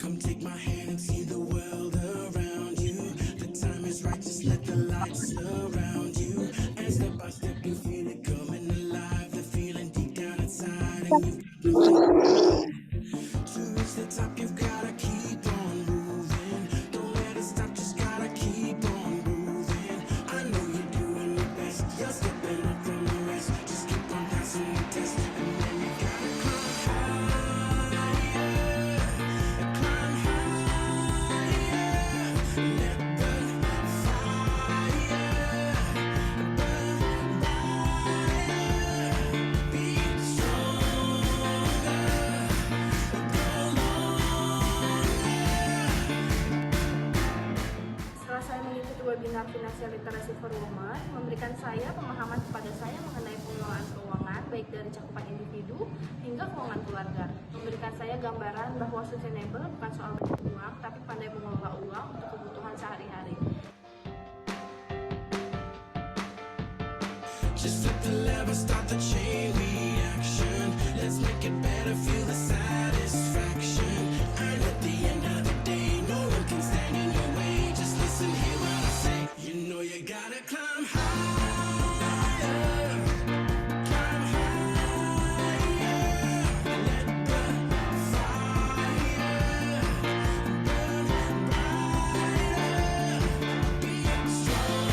Come take my hand and see the world around you. The time is right, just let the light surround you. And step by step you feel it coming alive. The feeling deep down inside, and you've got to reach the top. You've gotta keep on moving. Don't let it stop, just gotta keep on moving. I know you're doing your best. You're stepping up from the rest. Just keep on passing the test, and then you gotta climb higher, climb higher. Let the fire burn brighter. Be stronger, go Setelah saya mengikuti webinar Financial Literacy for Women, memberikan saya pemahaman kepada saya mengenai pengelolaan keuangan, baik dari cakupan individu hingga keuangan keluarga. Memberikan saya gambaran bahwa sustainable bukan soal banyak uang, tapi pandai mengelola uang untuk kebutuhan sehari-hari. Just flip the lever, start the chain reaction. Let's make it better, feel the satisfaction. And at the end of the day, no one can stand in your way. Just listen, hear what I say. You know you gotta climb higher, climb higher. Let the fire burn brighter. Be stronger.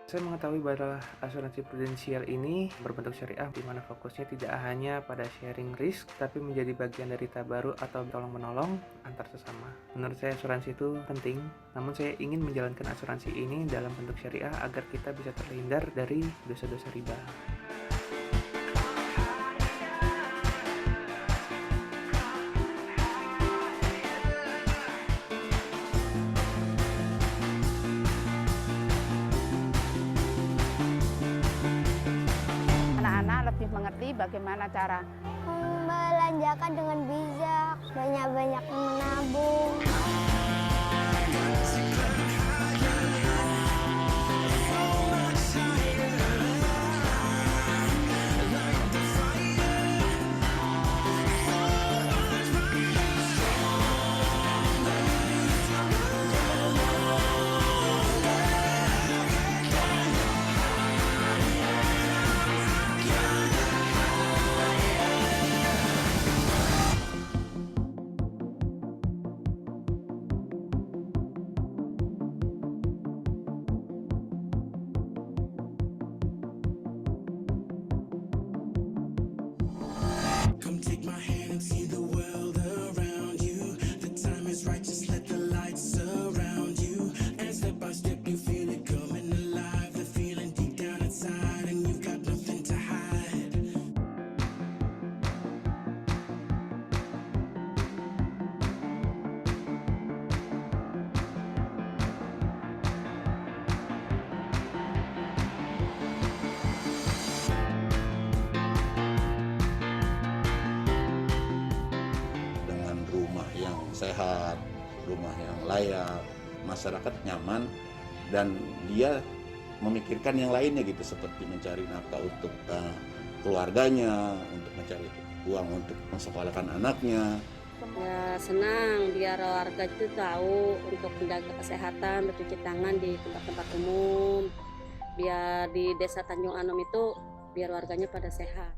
Saya mengetahui bahwa asuransi prudensial ini berbentuk syariah, di mana fokusnya tidak hanya pada sharing risk, tapi menjadi bagian dari tabaruk atau tolong-menolong antar sesama. Menurut saya asuransi itu penting, namun saya ingin menjalankan asuransi ini dalam bentuk syariah agar kita bisa terhindar dari dosa-dosa riba. Anak-anak lebih mengerti bagaimana cara Membelanjakan dengan bijak, banyak-banyak menabung. Come take my hand and see the world around you. The time is right, just let the light surround you. And step by step you feel it coming alive. The feeling deep down inside, and you've got nothing to hide. Dengan rumah yang sehat, rumah yang layak, masyarakat nyaman, dan dia memikirkan yang lainnya gitu, seperti mencari nafkah untuk keluarganya, untuk mencari uang untuk mensekolahkan anaknya. Ya senang biar warga itu tahu untuk menjaga kesehatan, bercuci tangan di tempat-tempat umum. Biar di Desa Tanjung Anom itu biar warganya pada sehat.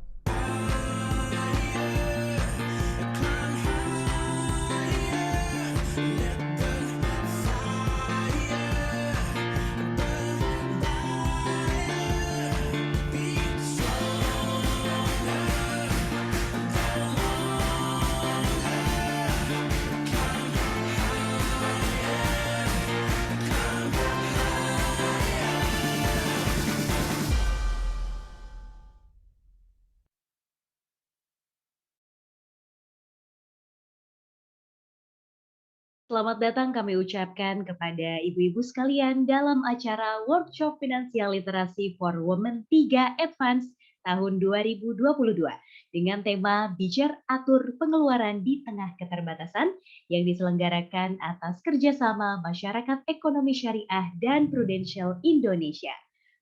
Selamat datang kami ucapkan kepada ibu-ibu sekalian dalam acara Workshop Finansial Literasi for Women 3 Advance tahun 2022 dengan tema Bijak Atur Pengeluaran di Tengah Keterbatasan yang diselenggarakan atas kerjasama Masyarakat Ekonomi Syariah dan Prudential Indonesia.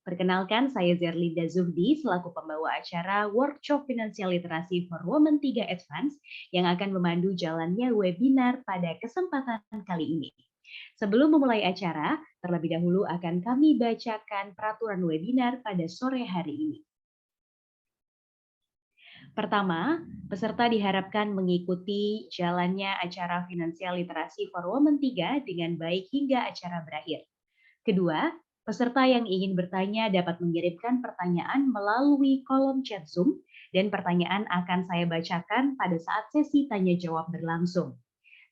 Perkenalkan, saya Zerlinda Zuhdi selaku pembawa acara Workshop Finansial Literasi for Women 3 Advance yang akan memandu jalannya webinar pada kesempatan kali ini. Sebelum memulai acara, terlebih dahulu akan kami bacakan peraturan webinar pada sore hari ini. Pertama, peserta diharapkan mengikuti jalannya acara Finansial Literasi for Women 3 dengan baik hingga acara berakhir. Kedua, peserta yang ingin bertanya dapat mengirimkan pertanyaan melalui kolom chat Zoom dan pertanyaan akan saya bacakan pada saat sesi tanya-jawab berlangsung.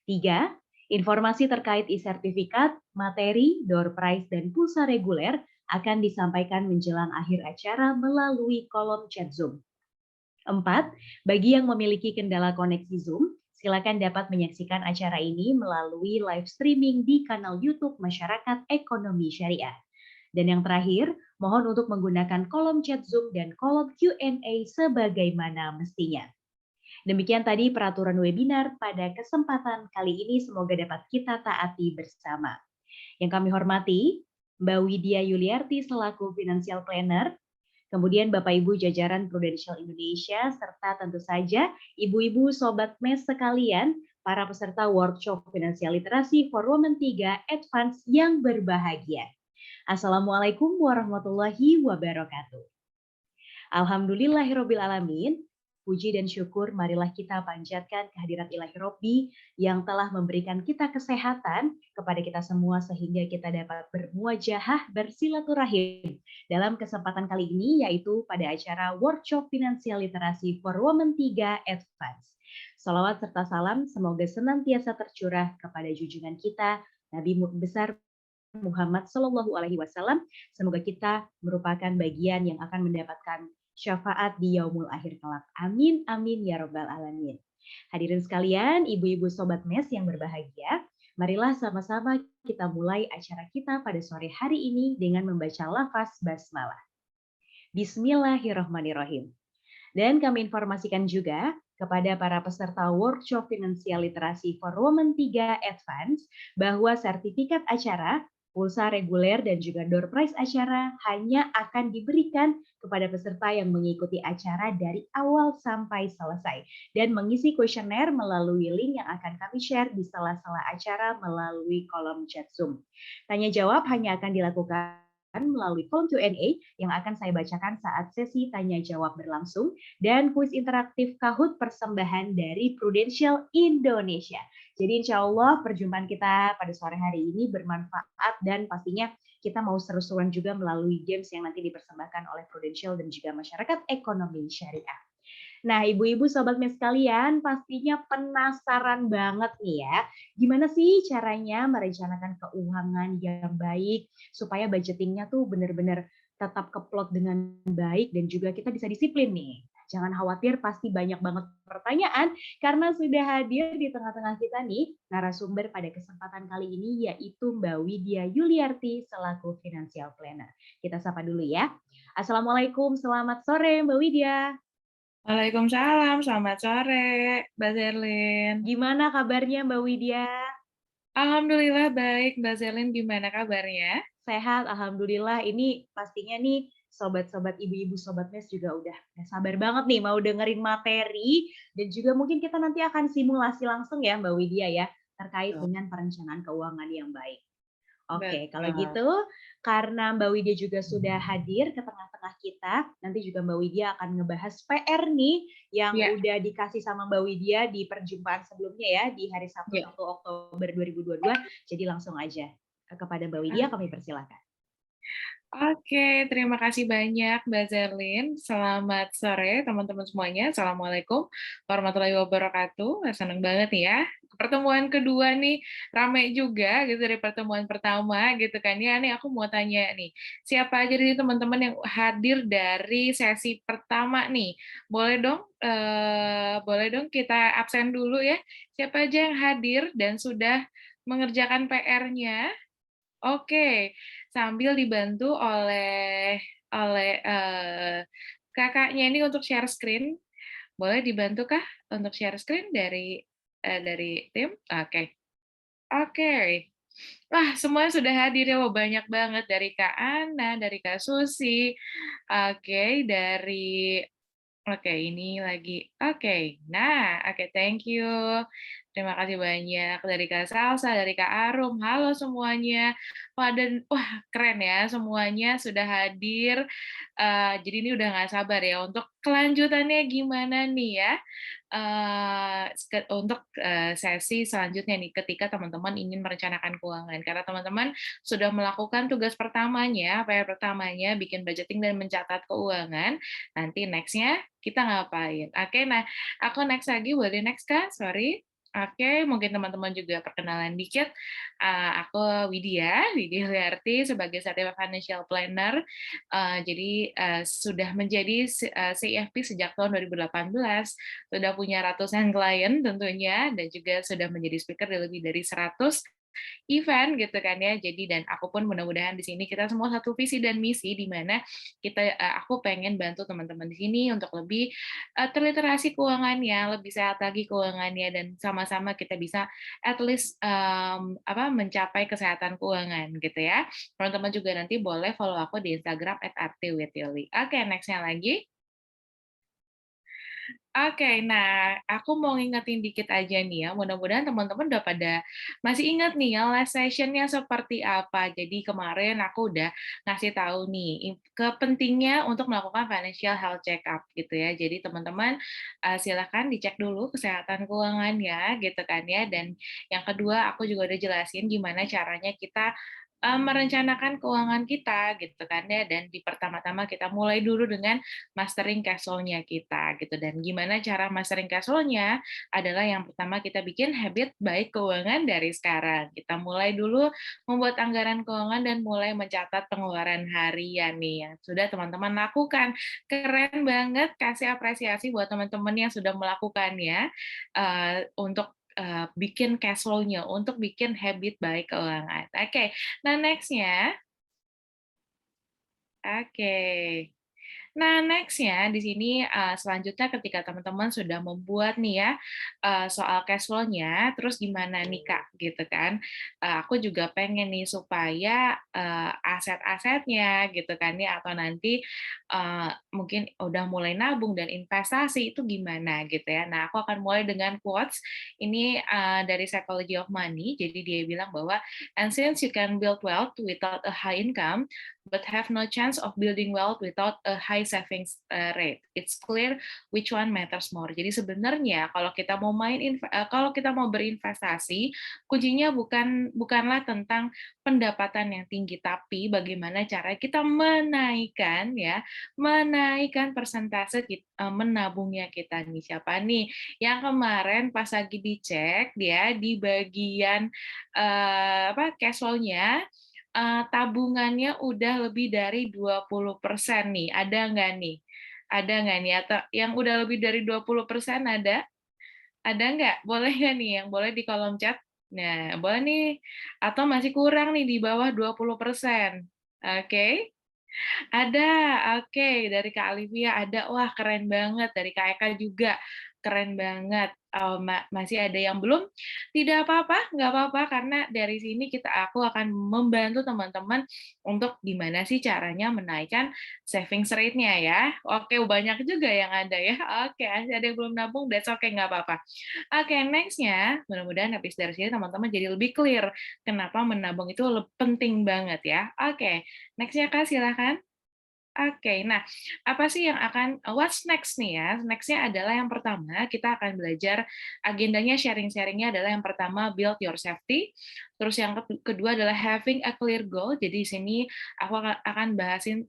3. Informasi terkait e-sertifikat, materi, door prize, dan pulsa reguler akan disampaikan menjelang akhir acara melalui kolom chat Zoom. 4. Bagi yang memiliki kendala koneksi Zoom, silakan dapat menyaksikan acara ini melalui live streaming di kanal YouTube Masyarakat Ekonomi Syariah. Dan yang terakhir, mohon untuk menggunakan kolom chat Zoom dan kolom Q&A sebagaimana mestinya. Demikian tadi peraturan webinar pada kesempatan kali ini, semoga dapat kita taati bersama. Yang kami hormati, Mbak Widya Yuliarti selaku Financial Planner, kemudian Bapak Ibu jajaran Prudential Indonesia, serta tentu saja Ibu-Ibu Sobat MES sekalian, para peserta Workshop Finansial Literasi for Women 3 Advance yang berbahagia. Assalamualaikum warahmatullahi wabarakatuh. Alhamdulillahirabbil alamin. Puji dan syukur marilah kita panjatkan kehadirat Ilahi Robbi yang telah memberikan kita kesehatan kepada kita semua sehingga kita dapat bermuajahah bersilaturahim dalam kesempatan kali ini, yaitu pada acara Workshop Finansial Literasi for Women 3 Advance. Salawat serta salam semoga senantiasa tercurah kepada junjungan kita Nabi besar Muhammad Shallallahu Alaihi Wasallam. Semoga kita merupakan bagian yang akan mendapatkan syafaat di yaumul akhir kelak. Amin, amin, ya robbal alamin. Hadirin sekalian, ibu-ibu sobat MES yang berbahagia, marilah sama-sama kita mulai acara kita pada sore hari ini dengan membaca lafaz basmalah. Bismillahirrahmanirrahim. Dan kami informasikan juga kepada para peserta Workshop Finansial Literasi for Women 3 Advance bahwa sertifikat acara, pulsa reguler, dan juga door prize acara hanya akan diberikan kepada peserta yang mengikuti acara dari awal sampai selesai dan mengisi kuesioner melalui link yang akan kami share di sela-sela acara melalui kolom chat Zoom. Tanya jawab hanya akan dilakukan melalui kolom Q&A yang akan saya bacakan saat sesi tanya jawab berlangsung dan kuis interaktif Kahoot persembahan dari Prudential Indonesia. Jadi insya Allah perjumpaan kita pada sore hari ini bermanfaat dan pastinya kita mau seru-seruan juga melalui games yang nanti dipersembahkan oleh Prudential dan juga Masyarakat Ekonomi Syariah. Nah, ibu-ibu sobat MES sekalian pastinya penasaran banget nih ya, gimana sih caranya merencanakan keuangan yang baik supaya budgetingnya tuh benar-benar tetap keplot dengan baik dan juga kita bisa disiplin nih. Jangan khawatir, pasti banyak banget pertanyaan karena sudah hadir di tengah-tengah kita nih narasumber pada kesempatan kali ini yaitu Mbak Widya Yuliarti selaku Financial Planner. Kita sapa dulu ya. Assalamualaikum, selamat sore Mbak Widya. Waalaikumsalam, selamat sore, Mbak Zerlin. Gimana kabarnya Mbak Widya? Alhamdulillah baik, Mbak Zerlin gimana kabarnya? Sehat, alhamdulillah. Ini pastinya nih sobat-sobat ibu-ibu sobat MES juga udah sabar banget nih mau dengerin materi dan juga mungkin kita nanti akan simulasi langsung ya Mbak Widya ya terkait dengan perencanaan keuangan yang baik. Oke, kalau gitu karena Mbak Widya juga sudah hadir ke tengah-tengah kita, nanti juga Mbak Widya akan ngebahas PR nih yang udah dikasih sama Mbak Widya di perjumpaan sebelumnya ya di hari Sabtu 1 Oktober 2022. Jadi langsung aja kepada Mbak Widya kami persilakan. Oke, terima kasih banyak Mbak Zerlin. Selamat sore teman-teman semuanya. Assalamualaikum warahmatullahi wabarakatuh. Senang banget ya. Pertemuan kedua nih rame juga gitu dari pertemuan pertama gitu kan ya. Nih aku mau tanya nih, siapa aja dari teman-teman yang hadir dari sesi pertama nih? Boleh dong kita absen dulu ya. Siapa aja yang hadir dan sudah mengerjakan PR-nya? Oke, sambil dibantu oleh kakaknya ini untuk share screen. Boleh dibantu kah untuk share screen dari tim? Oke. Oke. Wah, semuanya sudah hadir ya. Wah, banyak banget dari Kak Ana, dari Kak Susi. Oke, Oke, ini lagi. Oke, nah, oke, thank you. Terima kasih banyak dari Kak Salsa, dari Kak Arum. Halo semuanya. Wah, keren ya, semuanya sudah hadir. Jadi ini udah nggak sabar ya untuk kelanjutannya gimana nih ya. Untuk sesi selanjutnya nih, ketika teman-teman ingin merencanakan keuangan. Karena teman-teman sudah melakukan tugas pertamanya, PR pertamanya, bikin budgeting dan mencatat keuangan. Nanti next-nya kita ngapain? Oke, nah aku next lagi, boleh next Kak? Sorry. Oke, mungkin teman-teman juga perkenalan dikit. Aku Widya Liarti sebagai Certified Financial Planner. Jadi sudah menjadi CFP sejak tahun 2018, sudah punya ratusan klien tentunya, dan juga sudah menjadi speaker di lebih dari 100 event gitu kan ya. Jadi dan aku pun mudah-mudahan di sini kita semua satu visi dan misi di mana aku pengen bantu teman-teman di sini untuk lebih terliterasi keuangannya, lebih sehat lagi keuangannya, dan sama-sama kita bisa at least mencapai kesehatan keuangan gitu ya. Teman-teman juga nanti boleh follow aku di Instagram @artiwithyuli. Oke, next-nya lagi. Oke, nah aku mau ngingetin dikit aja nih ya, mudah-mudahan teman-teman udah pada masih ingat nih ya last session-nya seperti apa. Jadi kemarin aku udah ngasih tahu nih kepentingnya untuk melakukan financial health check-up gitu ya. Jadi teman-teman silakan dicek dulu kesehatan keuangannya gitu kan ya. Dan yang kedua aku juga udah jelasin gimana caranya kita merencanakan keuangan kita gitu kan ya, dan di pertama-tama kita mulai dulu dengan mastering cash flow-nya kita gitu. Dan gimana cara mastering cash flow-nya adalah yang pertama kita bikin habit baik keuangan dari sekarang. Kita mulai dulu membuat anggaran keuangan dan mulai mencatat pengeluaran harian nih yang sudah teman-teman lakukan. Keren banget, kasih apresiasi buat teman-teman yang sudah melakukannya untuk bikin cash flow-nya, untuk bikin habit baik keuangan. Oke, nah next-nya. Oke. Nah, next-nya di sini selanjutnya ketika teman-teman sudah membuat nih ya soal cash flow-nya, terus gimana nih Kak, gitu kan? Aku juga pengen nih supaya aset-asetnya gitu kan ya, atau nanti mungkin udah mulai nabung dan investasi itu gimana gitu ya. Nah, aku akan mulai dengan quotes. Ini dari Psychology of Money. Jadi dia bilang bahwa, and since you can build wealth without a high income, but have no chance of building wealth without a high savings rate. It's clear which one matters more. Jadi sebenarnya kalau kita mau berinvestasi, kuncinya bukanlah tentang pendapatan yang tinggi, tapi bagaimana cara kita menaikkan persentase menabungnya kita nih. Siapa nih yang kemarin pas lagi dicek dia di bagian cash flow-nya tabungannya udah lebih dari 20% nih. Ada nggak nih? Ada nggak nih? Atau yang udah lebih dari 20% ada? Ada nggak? Boleh nggak nih? Yang boleh di kolom chat? Nah, boleh nih. Atau masih kurang nih di bawah 20%? Oke. Ada, oke. Dari Kak Alivia ada, wah keren banget. Dari Kak Eka juga, keren banget. Masih ada yang belum? Tidak apa-apa, nggak apa-apa, karena dari sini aku akan membantu teman-teman untuk gimana sih caranya menaikkan savings rate-nya ya. Oke, banyak juga yang ada ya. Oke, ada yang belum nabung, that's okay, nggak apa-apa. Oke, next-nya, mudah-mudahan habis dari sini teman-teman jadi lebih clear kenapa menabung itu penting banget ya. Oke, next-nya Kak, silakan. Oke, nah apa sih yang what's next nih ya? Next-nya adalah yang pertama, kita akan belajar agendanya sharing-sharingnya adalah yang pertama build your safety, terus yang kedua adalah having a clear goal. Jadi di sini aku akan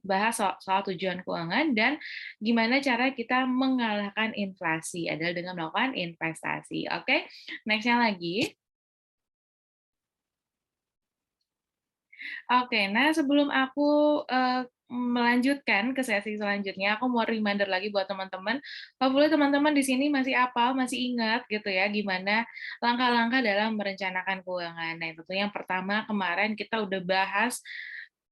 bahas soal tujuan keuangan dan gimana cara kita mengalahkan inflasi adalah dengan melakukan investasi. Oke, next-nya lagi. Oke, nah sebelum aku melanjutkan ke sesi selanjutnya, aku mau reminder lagi buat teman-teman, hopefully teman-teman di sini masih hafal, masih ingat gitu ya, gimana langkah-langkah dalam merencanakan keuangan. Nah, tentunya yang pertama kemarin kita udah bahas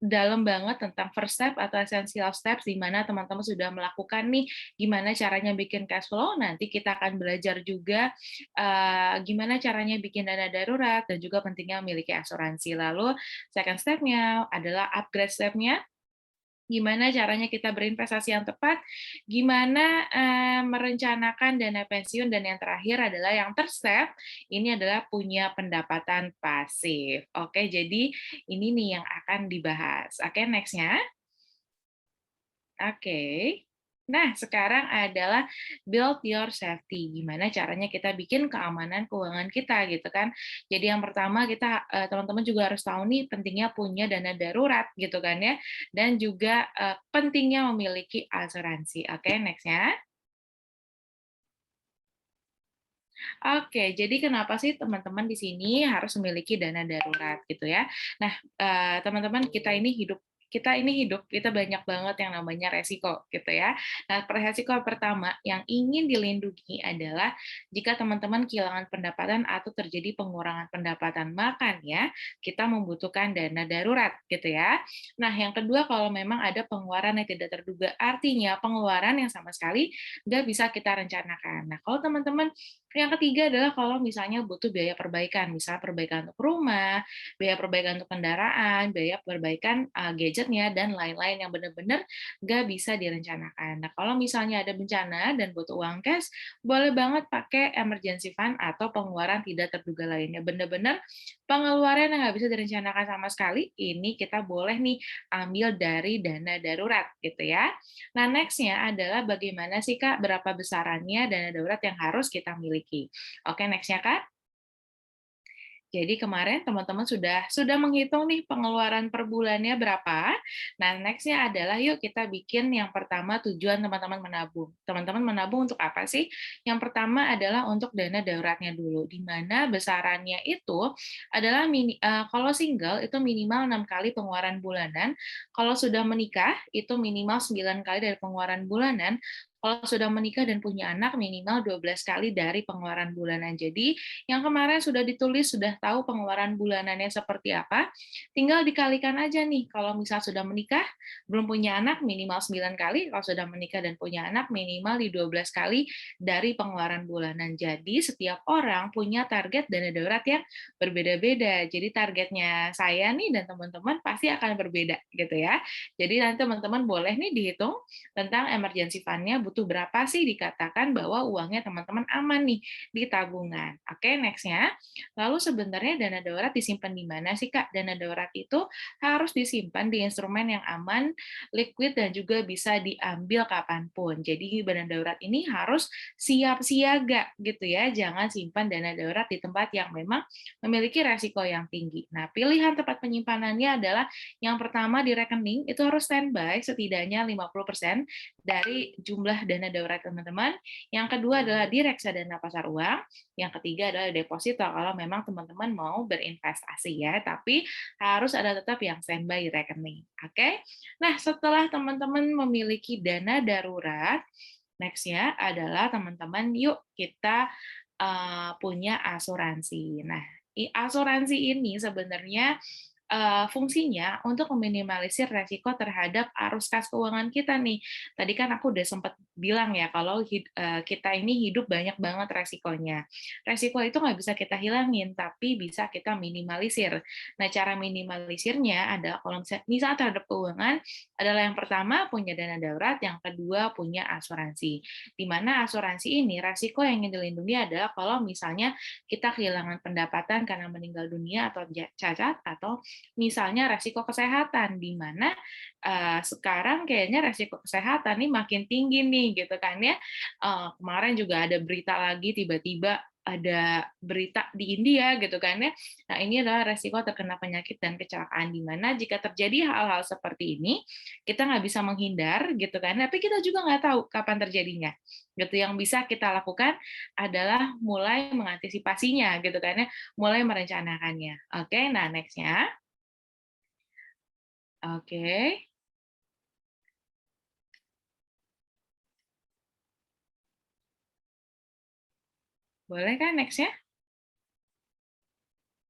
dalam banget tentang first step atau essential steps, di mana teman-teman sudah melakukan nih gimana caranya bikin cash flow. Nanti kita akan belajar juga gimana caranya bikin dana darurat dan juga pentingnya memiliki asuransi. Lalu second step-nya adalah upgrade step-nya, gimana caranya kita berinvestasi yang tepat, gimana merencanakan dana pensiun, dan yang terakhir adalah yang third step, ini adalah punya pendapatan pasif. Oke, jadi ini nih yang akan dibahas. Oke, next-nya. Oke. Nah, sekarang adalah build your safety. Gimana caranya kita bikin keamanan keuangan kita gitu kan. Jadi yang pertama kita teman-teman juga harus tahu nih pentingnya punya dana darurat gitu kan ya. Dan juga pentingnya memiliki asuransi. Oke, next-nya. Oke, jadi kenapa sih teman-teman di sini harus memiliki dana darurat gitu ya? Nah, teman-teman kita banyak banget yang namanya resiko gitu ya. Nah, resiko pertama yang ingin dilindungi adalah jika teman-teman kehilangan pendapatan atau terjadi pengurangan pendapatan, makanya kita membutuhkan dana darurat gitu ya. Nah, yang kedua kalau memang ada pengeluaran yang tidak terduga, artinya pengeluaran yang sama sekali nggak bisa kita rencanakan. Nah, kalau teman-teman yang ketiga adalah kalau misalnya butuh biaya perbaikan, misalnya perbaikan untuk rumah, biaya perbaikan untuk kendaraan, biaya perbaikan gadgetnya, dan lain-lain yang benar-benar nggak bisa direncanakan. Nah, kalau misalnya ada bencana dan butuh uang cash, boleh banget pakai emergency fund atau pengeluaran tidak terduga lainnya. Benar-benar pengeluaran yang nggak bisa direncanakan sama sekali, ini kita boleh nih ambil dari dana darurat gitu ya. Nah, next-nya adalah bagaimana sih Kak, berapa besarannya dana darurat yang harus kita miliki. Oke, next-nya Kak. Jadi kemarin teman-teman sudah menghitung nih pengeluaran per bulannya berapa. Nah, next-nya adalah yuk kita bikin yang pertama tujuan teman-teman menabung. Teman-teman menabung untuk apa sih? Yang pertama adalah untuk dana daruratnya dulu, di mana besarannya itu adalah kalau single itu minimal 6 kali pengeluaran bulanan, kalau sudah menikah itu minimal 9 kali dari pengeluaran bulanan, kalau sudah menikah dan punya anak minimal 12 kali dari pengeluaran bulanan. Jadi yang kemarin sudah ditulis, sudah tahu pengeluaran bulanannya seperti apa, tinggal dikalikan aja nih. Kalau misal sudah menikah, belum punya anak minimal 9 kali, kalau sudah menikah dan punya anak minimal di 12 kali dari pengeluaran bulanan. Jadi setiap orang punya target dana darurat yang berbeda-beda. Jadi targetnya saya nih dan teman-teman pasti akan berbeda gitu ya. Jadi nanti teman-teman boleh nih dihitung tentang emergency fund-nya butuh berapa sih, dikatakan bahwa uangnya teman-teman aman nih di tabungan. Oke, next-nya. Lalu sebenarnya dana darurat disimpan di mana sih, Kak? Dana darurat itu harus disimpan di instrumen yang aman, liquid, dan juga bisa diambil kapanpun. Jadi dana darurat ini harus siap siaga gitu ya. Jangan simpan dana darurat di tempat yang memang memiliki resiko yang tinggi. Nah, pilihan tempat penyimpanannya adalah yang pertama di rekening, itu harus standby setidaknya 50% dari jumlah dana darurat teman-teman. Yang kedua adalah di reksadana pasar uang. Yang ketiga adalah deposito kalau memang teman-teman mau berinvestasi ya, tapi harus ada tetap yang standby di rekening. Oke. Nah, setelah teman-teman memiliki dana darurat, next-nya adalah teman-teman yuk kita punya asuransi. Nah, asuransi ini sebenarnya fungsinya untuk meminimalisir resiko terhadap arus kas keuangan kita nih. Tadi kan aku udah sempat bilang ya, kalau kita ini hidup banyak banget resikonya. Resiko itu nggak bisa kita hilangin, tapi bisa kita minimalisir. Nah, cara minimalisirnya adalah kalau misalnya terhadap keuangan, adalah yang pertama punya dana darurat, yang kedua punya asuransi. Di mana asuransi ini, resiko yang ingin dilindungi adalah kalau misalnya kita kehilangan pendapatan karena meninggal dunia atau cacat, atau misalnya resiko kesehatan, di mana sekarang kayaknya resiko kesehatan nih makin tinggi nih gitu kan ya. Kemarin juga ada berita lagi, tiba-tiba ada berita di India gitu kan ya. Nah, ini adalah resiko terkena penyakit dan kecelakaan, di mana jika terjadi hal-hal seperti ini kita nggak bisa menghindar gitu kan, tapi kita juga nggak tahu kapan terjadinya. Gitu, yang bisa kita lakukan adalah mulai mengantisipasinya gitu kan ya, mulai merencanakannya. Oke, nah next-nya. Oke. Boleh kan next-nya?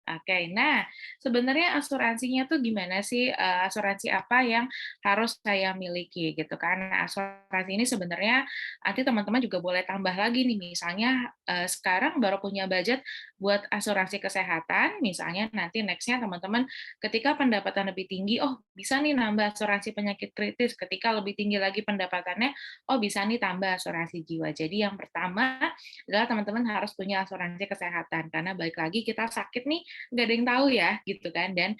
Oke, nah sebenarnya asuransinya tuh gimana sih? Asuransi apa yang harus saya miliki gitu kan? Nah, asuransi ini sebenarnya nanti teman-teman juga boleh tambah lagi nih, misalnya sekarang baru punya budget buat asuransi kesehatan, misalnya nanti next-nya teman-teman ketika pendapatan lebih tinggi, oh bisa nih nambah asuransi penyakit kritis. Ketika lebih tinggi lagi pendapatannya, oh bisa nih tambah asuransi jiwa. Jadi yang pertama adalah teman-teman harus punya asuransi kesehatan karena balik lagi kita sakit nih nggak ada yang tahu ya gitu kan, dan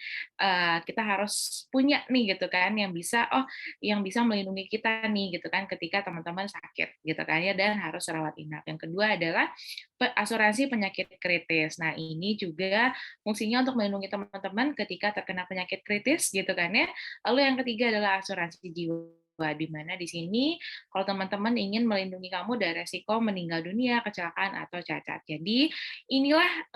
kita harus punya nih gitu kan yang bisa melindungi kita nih gitu kan ketika teman-teman sakit gitu kan ya, dan harus rawat inap. Yang kedua adalah asuransi penyakit kritis. Nah ini juga fungsinya untuk melindungi teman-teman ketika terkena penyakit kritis gitu kan ya. Lalu yang ketiga adalah asuransi jiwa, di mana di sini kalau teman-teman ingin melindungi kamu dari resiko meninggal dunia, kecelakaan, atau cacat. Jadi inilah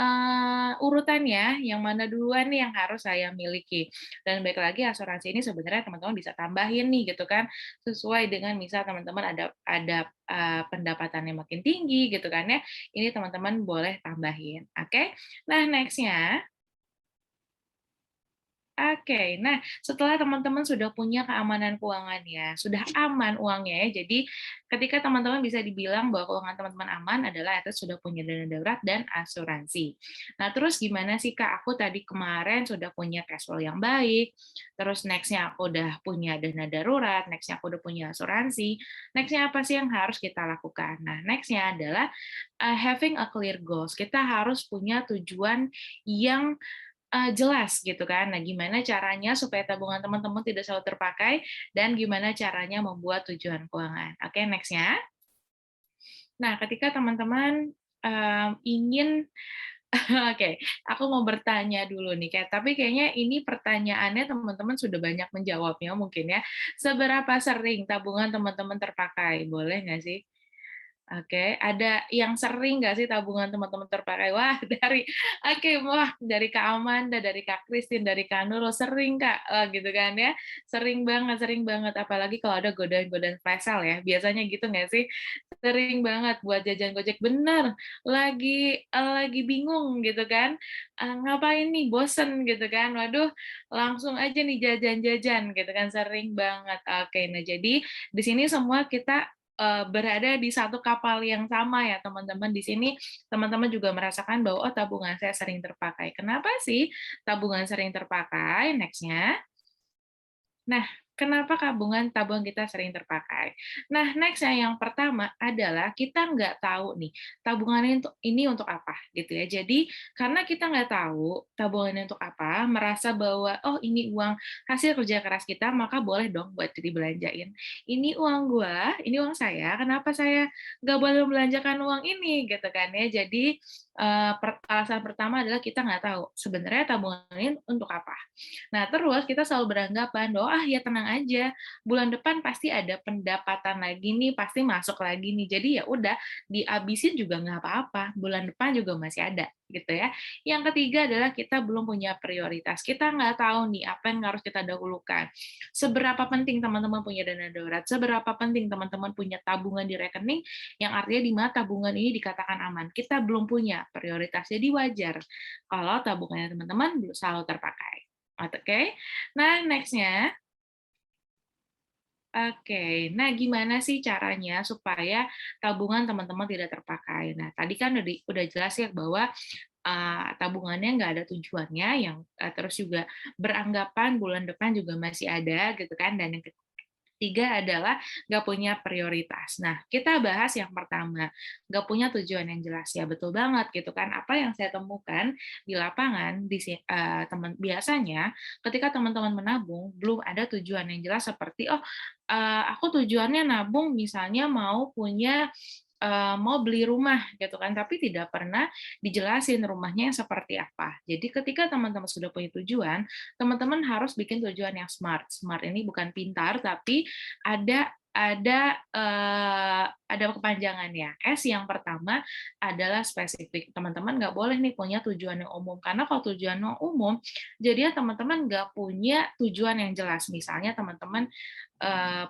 urutannya, yang mana duluan nih yang harus saya miliki. Dan baik lagi asuransi ini sebenarnya teman-teman bisa tambahin nih gitu kan, sesuai dengan misal teman-teman ada pendapatannya makin tinggi gitu kan ya, ini teman-teman boleh tambahin. Oke, nah next-nya. Oke, nah setelah teman-teman sudah punya keamanan keuangan ya, sudah aman uangnya ya, jadi ketika teman-teman bisa dibilang bahwa keuangan teman-teman aman adalah itu sudah punya dana darurat dan asuransi. Nah terus gimana sih Kak, aku tadi kemarin sudah punya cash flow yang baik, terus next-nya aku udah punya dana darurat, next-nya aku udah punya asuransi, next-nya apa sih yang harus kita lakukan? Nah next-nya adalah having a clear goals, kita harus punya tujuan yang jelas gitu kan. Nah, gimana caranya supaya tabungan teman-teman tidak selalu terpakai dan gimana caranya membuat tujuan keuangan. Oke, next-nya. Nah, ketika teman-teman ingin oke, aku mau bertanya dulu nih, tapi kayaknya ini pertanyaannya teman-teman sudah banyak menjawabnya mungkin ya. Seberapa sering tabungan teman-teman terpakai? Boleh nggak sih? Oke, ada yang sering nggak sih tabungan teman-teman terpakai? Wah, dari Kak Amanda, dari Kak Christine, dari Kak Nurul, sering Kak, gitu kan ya, sering banget, apalagi kalau ada godaan-godaan flash sale ya, biasanya gitu nggak sih? Sering banget buat jajan Gojek, bener, lagi bingung gitu kan, ngapain nih, bosen gitu kan, waduh, langsung aja nih jajan-jajan gitu kan, sering banget. Oke, nah jadi di sini semua kita berada di satu kapal yang sama ya teman-teman. Di sini teman-teman juga merasakan bahwa oh tabungan saya sering terpakai. Kenapa sih tabungan sering terpakai? Next-nya. Nah, kenapa tabungan kita sering terpakai? Nah, next yang pertama adalah kita nggak tahu nih tabungan ini untuk apa gitu ya. Jadi karena kita nggak tahu tabungannya untuk apa, merasa bahwa oh ini uang hasil kerja keras kita, maka boleh dong buat dibelanjain. Ini uang gua, ini uang saya. Kenapa saya nggak boleh membelanjakan uang ini gitu kan ya? Jadi alasan pertama adalah kita nggak tahu sebenarnya tabungan ini untuk apa. Nah, terus kita selalu beranggapan bahwa ya tenang aja, bulan depan pasti ada pendapatan lagi nih, pasti masuk lagi nih. Jadi ya udah dihabisin juga nggak apa-apa, bulan depan juga masih ada gitu ya. Yang ketiga adalah kita belum punya prioritas. Kita nggak tahu nih apa yang harus kita dahulukan. Seberapa penting teman-teman punya dana darurat, seberapa penting teman-teman punya tabungan di rekening, yang artinya di mana tabungan ini dikatakan aman. Kita belum punya prioritas, jadi wajar kalau tabungannya teman-teman belum selalu terpakai. Oke, nah next-nya. Oke, nah gimana sih caranya supaya tabungan teman-teman tidak terpakai? Nah, tadi kan udah jelas ya bahwa tabungannya nggak ada tujuannya, yang terus juga beranggapan bulan depan juga masih ada gitu kan, dan yang ketiga adalah nggak punya prioritas. Nah, kita bahas yang pertama, nggak punya tujuan yang jelas. Ya, betul banget gitu kan. Apa yang saya temukan di lapangan, biasanya ketika teman-teman menabung, belum ada tujuan yang jelas seperti, aku tujuannya nabung misalnya mau beli rumah gitu kan, tapi tidak pernah dijelasin rumahnya yang seperti apa. Jadi ketika teman-teman sudah punya tujuan, teman-teman harus bikin tujuan yang smart. Smart ini bukan pintar, tapi ada kepanjangannya. S yang pertama adalah spesifik. Teman-teman nggak boleh nih punya tujuan yang umum, karena kalau tujuan yang umum, jadinya teman-teman nggak punya tujuan yang jelas. Misalnya teman-teman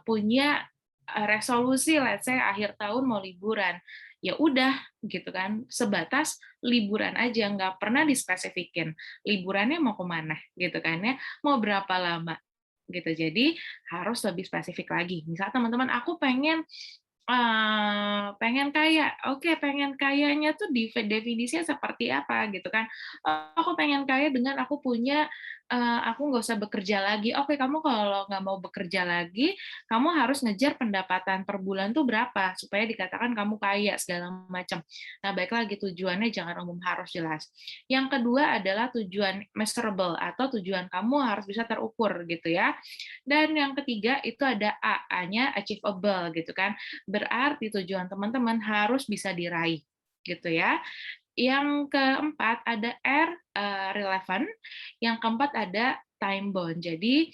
punya resolusi, let's say akhir tahun mau liburan. ya udah gitu kan, sebatas liburan aja, nggak pernah dispesifikin liburannya mau kemana gitu kan ya, mau berapa lama gitu. Jadi harus lebih spesifik lagi. Misal teman-teman, aku pengen kaya, oke, pengen kayanya tuh definisinya seperti apa gitu kan. Oh, aku pengen kaya dengan aku punya, aku nggak usah bekerja lagi. Oke, kamu kalau nggak mau bekerja lagi, kamu harus ngejar pendapatan per bulan tuh berapa, supaya dikatakan kamu kaya, segala macam. Nah, baik lagi tujuannya jangan umum, harus jelas. Yang kedua adalah tujuan measurable, atau tujuan kamu harus bisa terukur gitu ya. Dan yang ketiga itu ada A, A-nya achievable gitu kan. Berarti tujuan teman-teman harus bisa diraih gitu ya. Yang keempat ada R, relevant. Yang keempat ada time bound. Jadi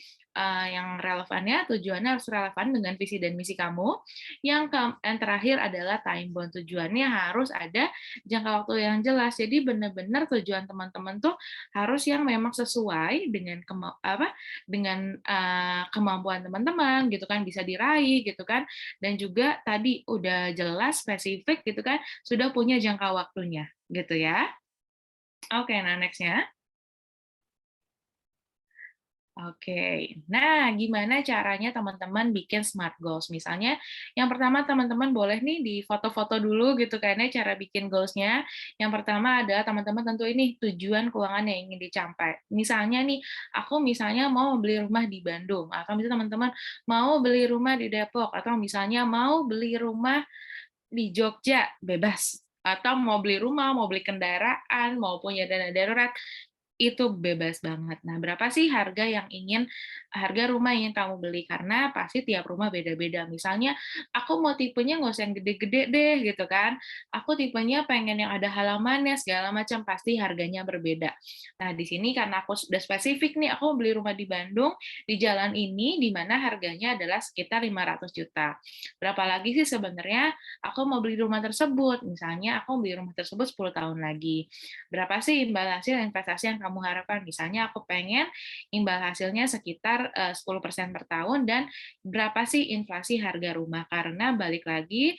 yang relevannya, tujuannya harus relevan dengan visi dan misi kamu. Yang terakhir adalah time bound. Tujuannya harus ada jangka waktu yang jelas. Jadi benar-benar tujuan teman-teman tuh harus yang memang sesuai dengan kemampuan teman-teman gitu kan, bisa diraih gitu kan. Dan juga tadi udah jelas, spesifik gitu kan, sudah punya jangka waktunya gitu ya. Oke, nah next-nya. Oke, nah gimana caranya teman-teman bikin SMART goals? Misalnya, yang pertama teman-teman boleh nih di foto-foto dulu gitu kan ya cara bikin goals-nya. Yang pertama adalah teman-teman tentu ini tujuan keuangan yang ingin dicapai. Misalnya nih, aku misalnya mau beli rumah di Bandung, atau misalnya teman-teman mau beli rumah di Depok, atau misalnya mau beli rumah di Jogja, bebas. Atau mau beli rumah, mau beli kendaraan, mau punya dana darurat, itu bebas banget. Nah, berapa sih harga rumah yang ingin kamu beli? Karena pasti tiap rumah beda-beda. Misalnya, aku mau tipenya nggak usah yang gede-gede deh, gitu kan. Aku tipenya pengen yang ada halamannya, segala macam, pasti harganya berbeda. Nah, di sini karena aku sudah spesifik nih, aku beli rumah di Bandung, di jalan ini, di mana harganya adalah sekitar 500 juta. Berapa lagi sih sebenarnya aku mau beli rumah tersebut? Misalnya, aku beli rumah tersebut 10 tahun lagi. Berapa sih imbal hasil investasi yang kamu harapkan? Misalnya aku pengen imbal hasilnya sekitar 10% per tahun, dan berapa sih inflasi harga rumah? Karena balik lagi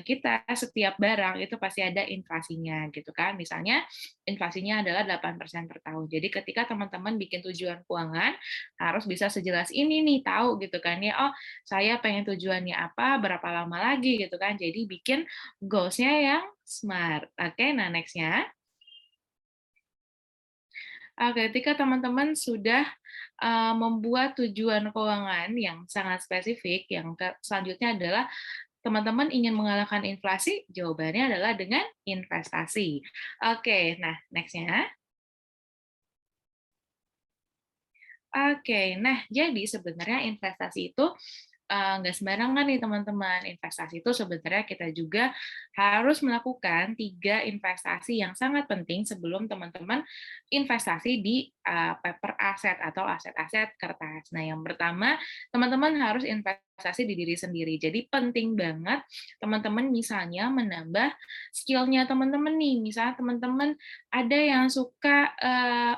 kita setiap barang itu pasti ada inflasinya gitu kan. Misalnya inflasinya adalah 8% per tahun. Jadi ketika teman-teman bikin tujuan keuangan harus bisa sejelas ini nih, tahu gitu kan ya. Oh, saya pengen tujuannya apa, berapa lama lagi gitu kan. Jadi bikin goals-nya yang smart. Oke, nah next-nya. Ketika teman-teman sudah membuat tujuan keuangan yang sangat spesifik, yang selanjutnya adalah teman-teman ingin mengalahkan inflasi, jawabannya adalah dengan investasi. Oke, nah next-nya. Oke, nah jadi sebenarnya investasi itu nggak sembarangan nih teman-teman. Investasi itu sebenarnya kita juga harus melakukan 3 investasi yang sangat penting sebelum teman-teman investasi di paper aset atau aset-aset kertas. Nah, yang pertama, teman-teman harus investasi di diri sendiri. Jadi penting banget teman-teman misalnya menambah skill-nya teman-teman nih. Misalnya teman-teman ada yang suka,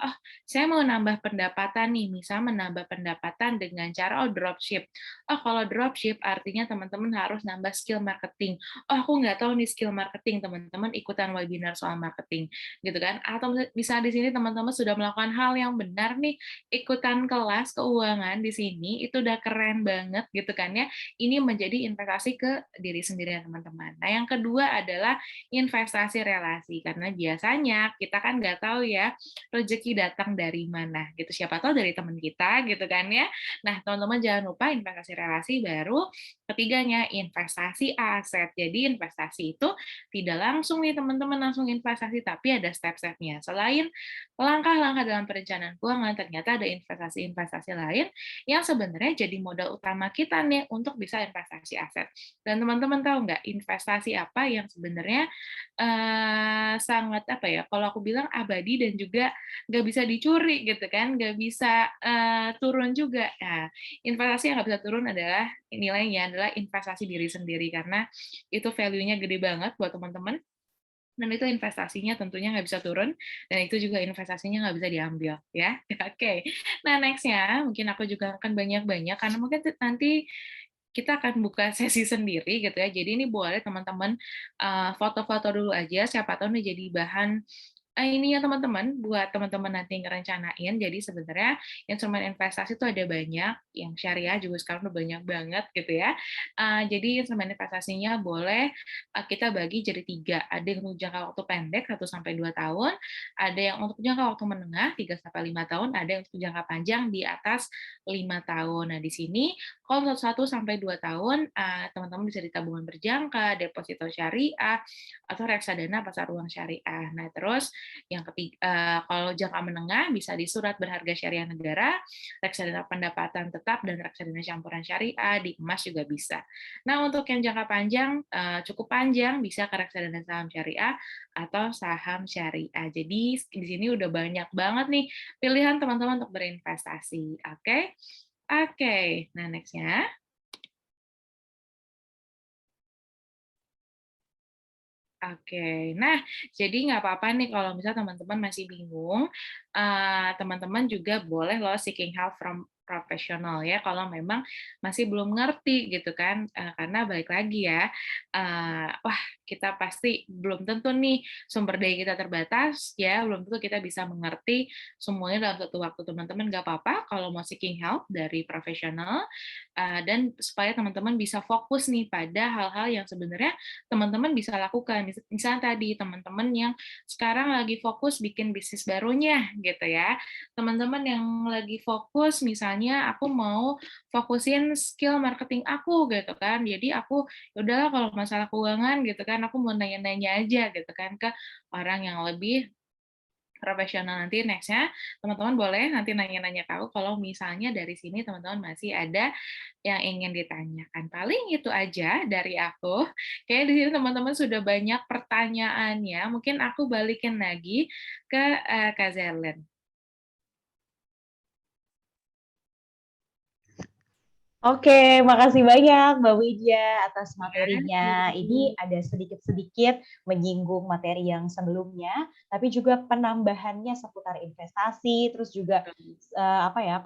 oh saya mau nambah pendapatan nih, misalnya menambah pendapatan dengan cara dropship. Oh, kalau dropship artinya teman-teman harus nambah skill marketing. Oh, aku nggak tahu nih skill marketing, teman-teman ikutan webinar soal marketing, gitu kan? Atau bisa di sini teman-teman sudah melakukan hal yang benar nih, ikutan kelas keuangan di sini, itu udah keren banget, gitu kan ya. Ini menjadi investasi ke diri sendiri ya teman-teman. Nah, yang kedua adalah investasi relasi, karena biasanya kita kan nggak tahu ya rezeki datang dari mana, gitu. Siapa tahu dari teman kita, gitu kan ya. Nah, teman-teman jangan lupa investasi relasi, baru ketiganya investasi aset. Jadi investasi itu tidak langsung nih teman-teman langsung investasi, tapi ada step-stepnya. Selain langkah-langkah dalam perencanaan keuangan, ternyata ada investasi-investasi lain yang sebenarnya jadi modal utama kita nih untuk bisa investasi aset. Dan teman-teman tahu nggak investasi apa yang sebenarnya sangat apa ya? Kalau aku bilang abadi dan juga nggak bisa dicuri gitu kan, nggak bisa turun juga. Nah, investasi yang nggak bisa turun adalah nilainya adalah investasi diri sendiri, karena itu value-nya gede banget buat teman-teman, dan itu investasinya tentunya nggak bisa turun, dan itu juga investasinya nggak bisa diambil ya. Oke, nah next-nya mungkin aku juga akan banyak-banyak karena mungkin nanti kita akan buka sesi sendiri gitu ya. Jadi ini boleh teman-teman foto-foto dulu aja, siapa tahu nih jadi bahan ini ya teman-teman, buat teman-teman nanti ngerencanain. Jadi sebenarnya instrumen investasi itu ada banyak, yang syariah juga sekarang udah banyak banget gitu ya. Jadi instrumen investasinya boleh kita bagi jadi 3. Ada yang untuk jangka waktu pendek 1-2 tahun, ada yang untuk jangka waktu menengah 3-5 tahun, ada yang untuk jangka panjang di atas 5 tahun. Nah, di sini kalau 1-2 tahun, teman-teman bisa di tabungan berjangka, deposito syariah, atau reksadana pasar uang syariah. Nah, terus yang ketiga, kalau jangka menengah bisa di surat berharga syariah negara, reksadana pendapatan tetap, dan reksadana campuran syariah, di emas juga bisa. Nah, untuk yang jangka panjang, cukup panjang, bisa ke reksadana saham syariah atau saham syariah. Jadi di sini udah banyak banget nih pilihan teman-teman untuk berinvestasi. Oke? Oke, nah next-nya. Oke, nah jadi nggak apa-apa nih kalau misalnya teman-teman masih bingung, teman-teman juga boleh loh seeking help from profesional ya, kalau memang masih belum ngerti gitu kan, karena balik lagi ya, wah kita pasti belum tentu nih sumber daya kita terbatas ya, belum tentu kita bisa mengerti semuanya dalam satu waktu. Teman-teman nggak apa-apa kalau mau seeking help dari profesional, dan supaya teman-teman bisa fokus nih pada hal-hal yang sebenarnya teman-teman bisa lakukan. Misalnya tadi teman-teman yang sekarang lagi fokus bikin bisnis barunya gitu ya. Teman-teman yang lagi fokus misalnya aku mau fokusin skill marketing aku gitu kan. Jadi aku ya udahlah kalau masalah keuangan gitu kan aku mau nanya-nanya aja gitu kan ke orang yang lebih profesional. Nanti next-nya teman-teman boleh nanti nanya-nanya ke aku kalau misalnya dari sini teman-teman masih ada yang ingin ditanyakan. Paling itu aja dari aku. Kayaknya di sini teman-teman sudah banyak pertanyaannya. Mungkin aku balikin lagi ke Kak Zerlin. Oke, makasih banyak Mbak Widya atas materinya. Ini ada sedikit-sedikit menyinggung materi yang sebelumnya, tapi juga penambahannya seputar investasi, terus juga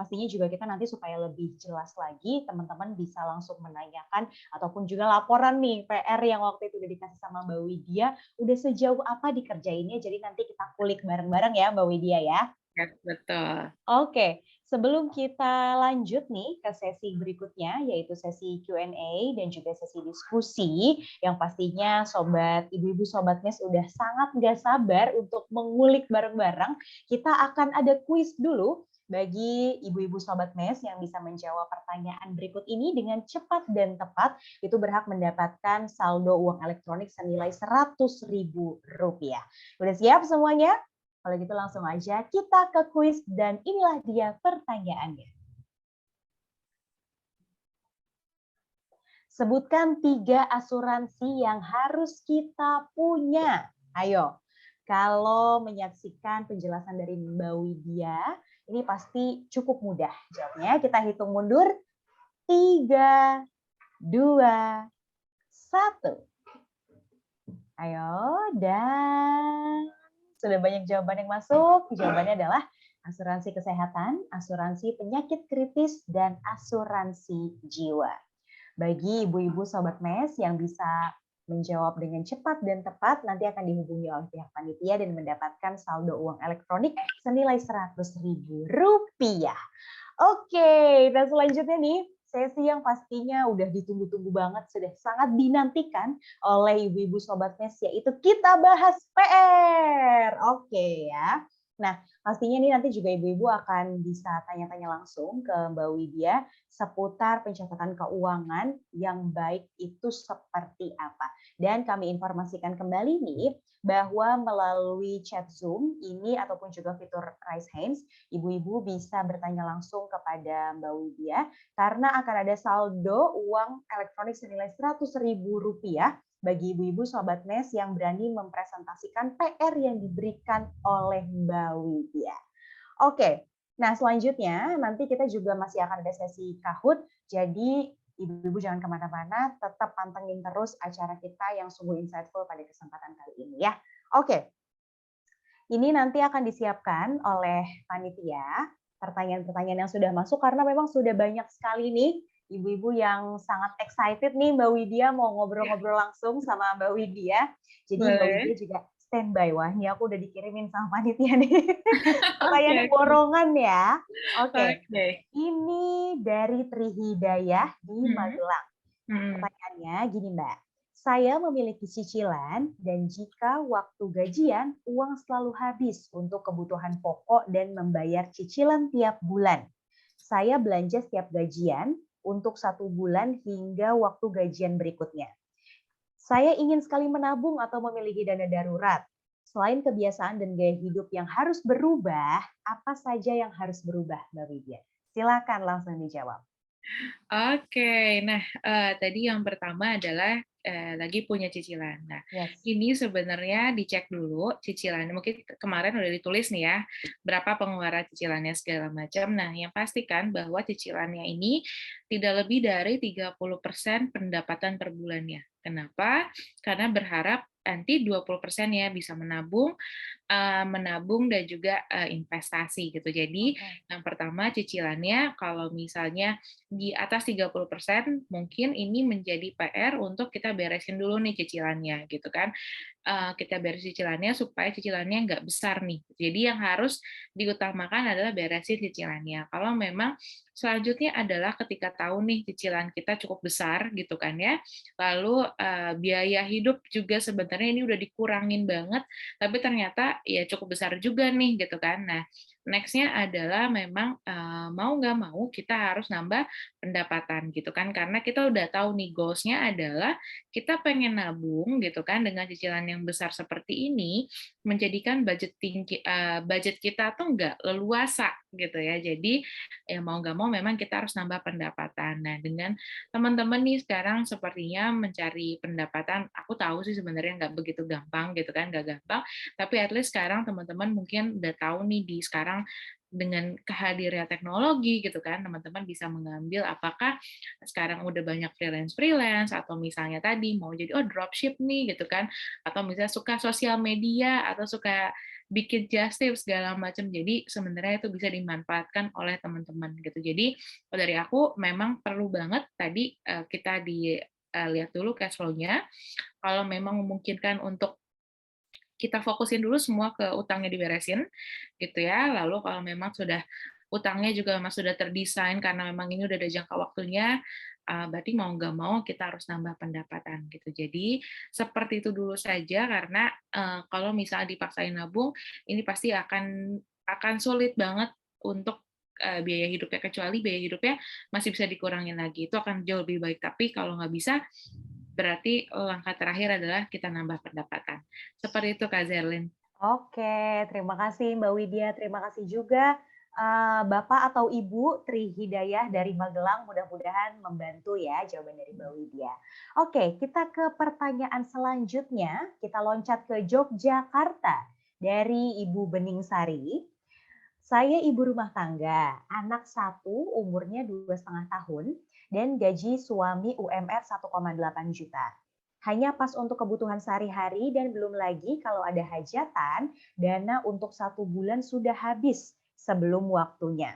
pastinya juga kita nanti supaya lebih jelas lagi, teman-teman bisa langsung menanyakan ataupun juga laporan nih PR yang waktu itu udah dikasih sama Mbak Widya, udah sejauh apa dikerjainnya, jadi nanti kita kulik bareng-bareng ya Mbak Widya ya. Ya, betul. Oke, sebelum kita lanjut nih ke sesi berikutnya, yaitu sesi Q&A dan juga sesi diskusi, yang pastinya sobat ibu-ibu sobat mes udah sangat nggak sabar untuk mengulik bareng-bareng. Kita akan ada kuis dulu bagi ibu-ibu sobat mes yang bisa menjawab pertanyaan berikut ini dengan cepat dan tepat, itu berhak mendapatkan saldo uang elektronik senilai Rp100.000. Udah siap semuanya? Kalau gitu langsung aja kita ke kuis dan inilah dia pertanyaannya. Sebutkan 3 asuransi yang harus kita punya. Ayo, kalau menyaksikan penjelasan dari Mbak Widya, ini pasti cukup mudah jawabnya. Kita hitung mundur. 3, 2, 1. Ayo, dan sudah banyak jawaban yang masuk. Jawabannya adalah asuransi kesehatan, asuransi penyakit kritis, dan asuransi jiwa. Bagi ibu-ibu sobat mes yang bisa menjawab dengan cepat dan tepat, nanti akan dihubungi oleh pihak panitia dan mendapatkan saldo uang elektronik senilai Rp100.000. Oke, dan selanjutnya nih, sesi yang pastinya udah ditunggu-tunggu banget, sudah sangat dinantikan oleh ibu-ibu sobat mes, yaitu kita bahas PR. Oke ya. Nah, pastinya nih nanti juga ibu-ibu akan bisa tanya-tanya langsung ke Mbak Widya seputar pencatatan keuangan yang baik itu seperti apa. Dan kami informasikan kembali nih bahwa melalui chat Zoom ini ataupun juga fitur Raise Hands, ibu-ibu bisa bertanya langsung kepada Mbak Widya karena akan ada saldo uang elektronik senilai Rp100.000 bagi ibu-ibu sobat mes yang berani mempresentasikan PR yang diberikan oleh Mbak Widya. Oke, nah selanjutnya nanti kita juga masih akan ada sesi Kahoot, jadi ibu-ibu jangan kemana-mana, tetap pantengin terus acara kita yang sungguh insightful pada kesempatan kali ini ya. Oke, ini nanti akan disiapkan oleh panitia pertanyaan-pertanyaan yang sudah masuk karena memang sudah banyak sekali nih ibu-ibu yang sangat excited nih Mbak Widya mau ngobrol-ngobrol langsung sama Mbak Widya. Jadi Mbak Boleh. Widya juga standby. Wah, ini aku udah dikirimin sama panitia nih. Pertanyaannya Oke. borongan ya. Oke. Oke. Ini dari Tri Hidayah di Mhm. Magelang. Mhm. Pertanyaannya gini Mbak, saya memiliki cicilan dan jika waktu gajian uang selalu habis untuk kebutuhan pokok dan membayar cicilan tiap bulan. Saya belanja setiap gajian untuk 1 bulan hingga waktu gajian berikutnya. Saya ingin sekali menabung atau memiliki dana darurat. Selain kebiasaan dan gaya hidup yang harus berubah, apa saja yang harus berubah Mbak Widya? Silakan langsung dijawab. Oke, nah, tadi yang pertama adalah, lagi punya cicilan. Nah, Yes. ini sebenarnya dicek dulu cicilannya, mungkin kemarin udah ditulis nih ya, berapa pengeluaran cicilannya segala macam. Nah, yang pastikan bahwa cicilannya ini tidak lebih dari 30% pendapatan per bulannya. Kenapa? Karena berharap nanti 20% ya bisa menabung, menabung dan juga, investasi gitu. Jadi, yang pertama cicilannya kalau misalnya di atas 30% mungkin ini menjadi PR untuk kita beresin dulu nih cicilannya gitu kan. Kita beres cicilannya supaya cicilannya nggak besar nih. Jadi yang harus diutamakan adalah beresin cicilannya. Kalau memang selanjutnya adalah ketika tahu nih cicilan kita cukup besar gitu kan ya, lalu biaya hidup juga sebenarnya ini udah dikurangin banget, tapi ternyata ya cukup besar juga nih gitu kan. Nah, next-nya adalah memang mau nggak mau kita harus nambah pendapatan gitu kan, karena kita udah tahu nih goals-nya adalah kita pengen nabung gitu kan dengan cicilan yang besar seperti ini menjadikan budget kita tuh nggak leluasa gitu ya. Jadi ya mau nggak mau memang kita harus nambah pendapatan. Nah, dengan teman-teman nih sekarang sepertinya mencari pendapatan, aku tahu sih sebenarnya nggak begitu gampang gitu kan, nggak gampang. Tapi at least sekarang teman-teman mungkin udah tahu nih di sekarang dengan kehadiran teknologi gitu kan, teman-teman bisa mengambil apakah sekarang udah banyak freelance atau misalnya tadi mau jadi dropship nih gitu kan, atau misalnya suka sosial media atau suka bikin just tip segala macam. Jadi sebenarnya itu bisa dimanfaatkan oleh teman-teman gitu. Jadi kalau dari aku memang perlu banget tadi kita lihat dulu cash flow-nya. Kalau memang memungkinkan untuk kita fokusin dulu semua ke utangnya diberesin, gitu ya. Lalu kalau memang sudah utangnya juga memang sudah terdesain karena memang ini udah ada jangka waktunya, berarti mau nggak mau kita harus nambah pendapatan gitu. Jadi seperti itu dulu saja karena kalau misalnya dipaksain nabung, ini pasti akan sulit banget untuk biaya hidupnya, kecuali biaya hidupnya masih bisa dikurangin lagi, itu akan jauh lebih baik. Tapi kalau nggak bisa, berarti langkah terakhir adalah kita nambah pendapatan. Seperti itu, Kak Zerlin. Oke, terima kasih Mbak Widya. Terima kasih juga Bapak atau Ibu Tri Hidayah dari Magelang. Mudah-mudahan membantu ya jawaban dari Mbak Widya. Oke, kita ke pertanyaan selanjutnya. Kita loncat ke Yogyakarta dari Ibu Bening Sari. Saya ibu rumah tangga, anak 1 umurnya 2,5 tahun, dan gaji suami UMR 1,8 juta. Hanya pas untuk kebutuhan sehari-hari dan belum lagi kalau ada hajatan, dana untuk 1 bulan sudah habis sebelum waktunya.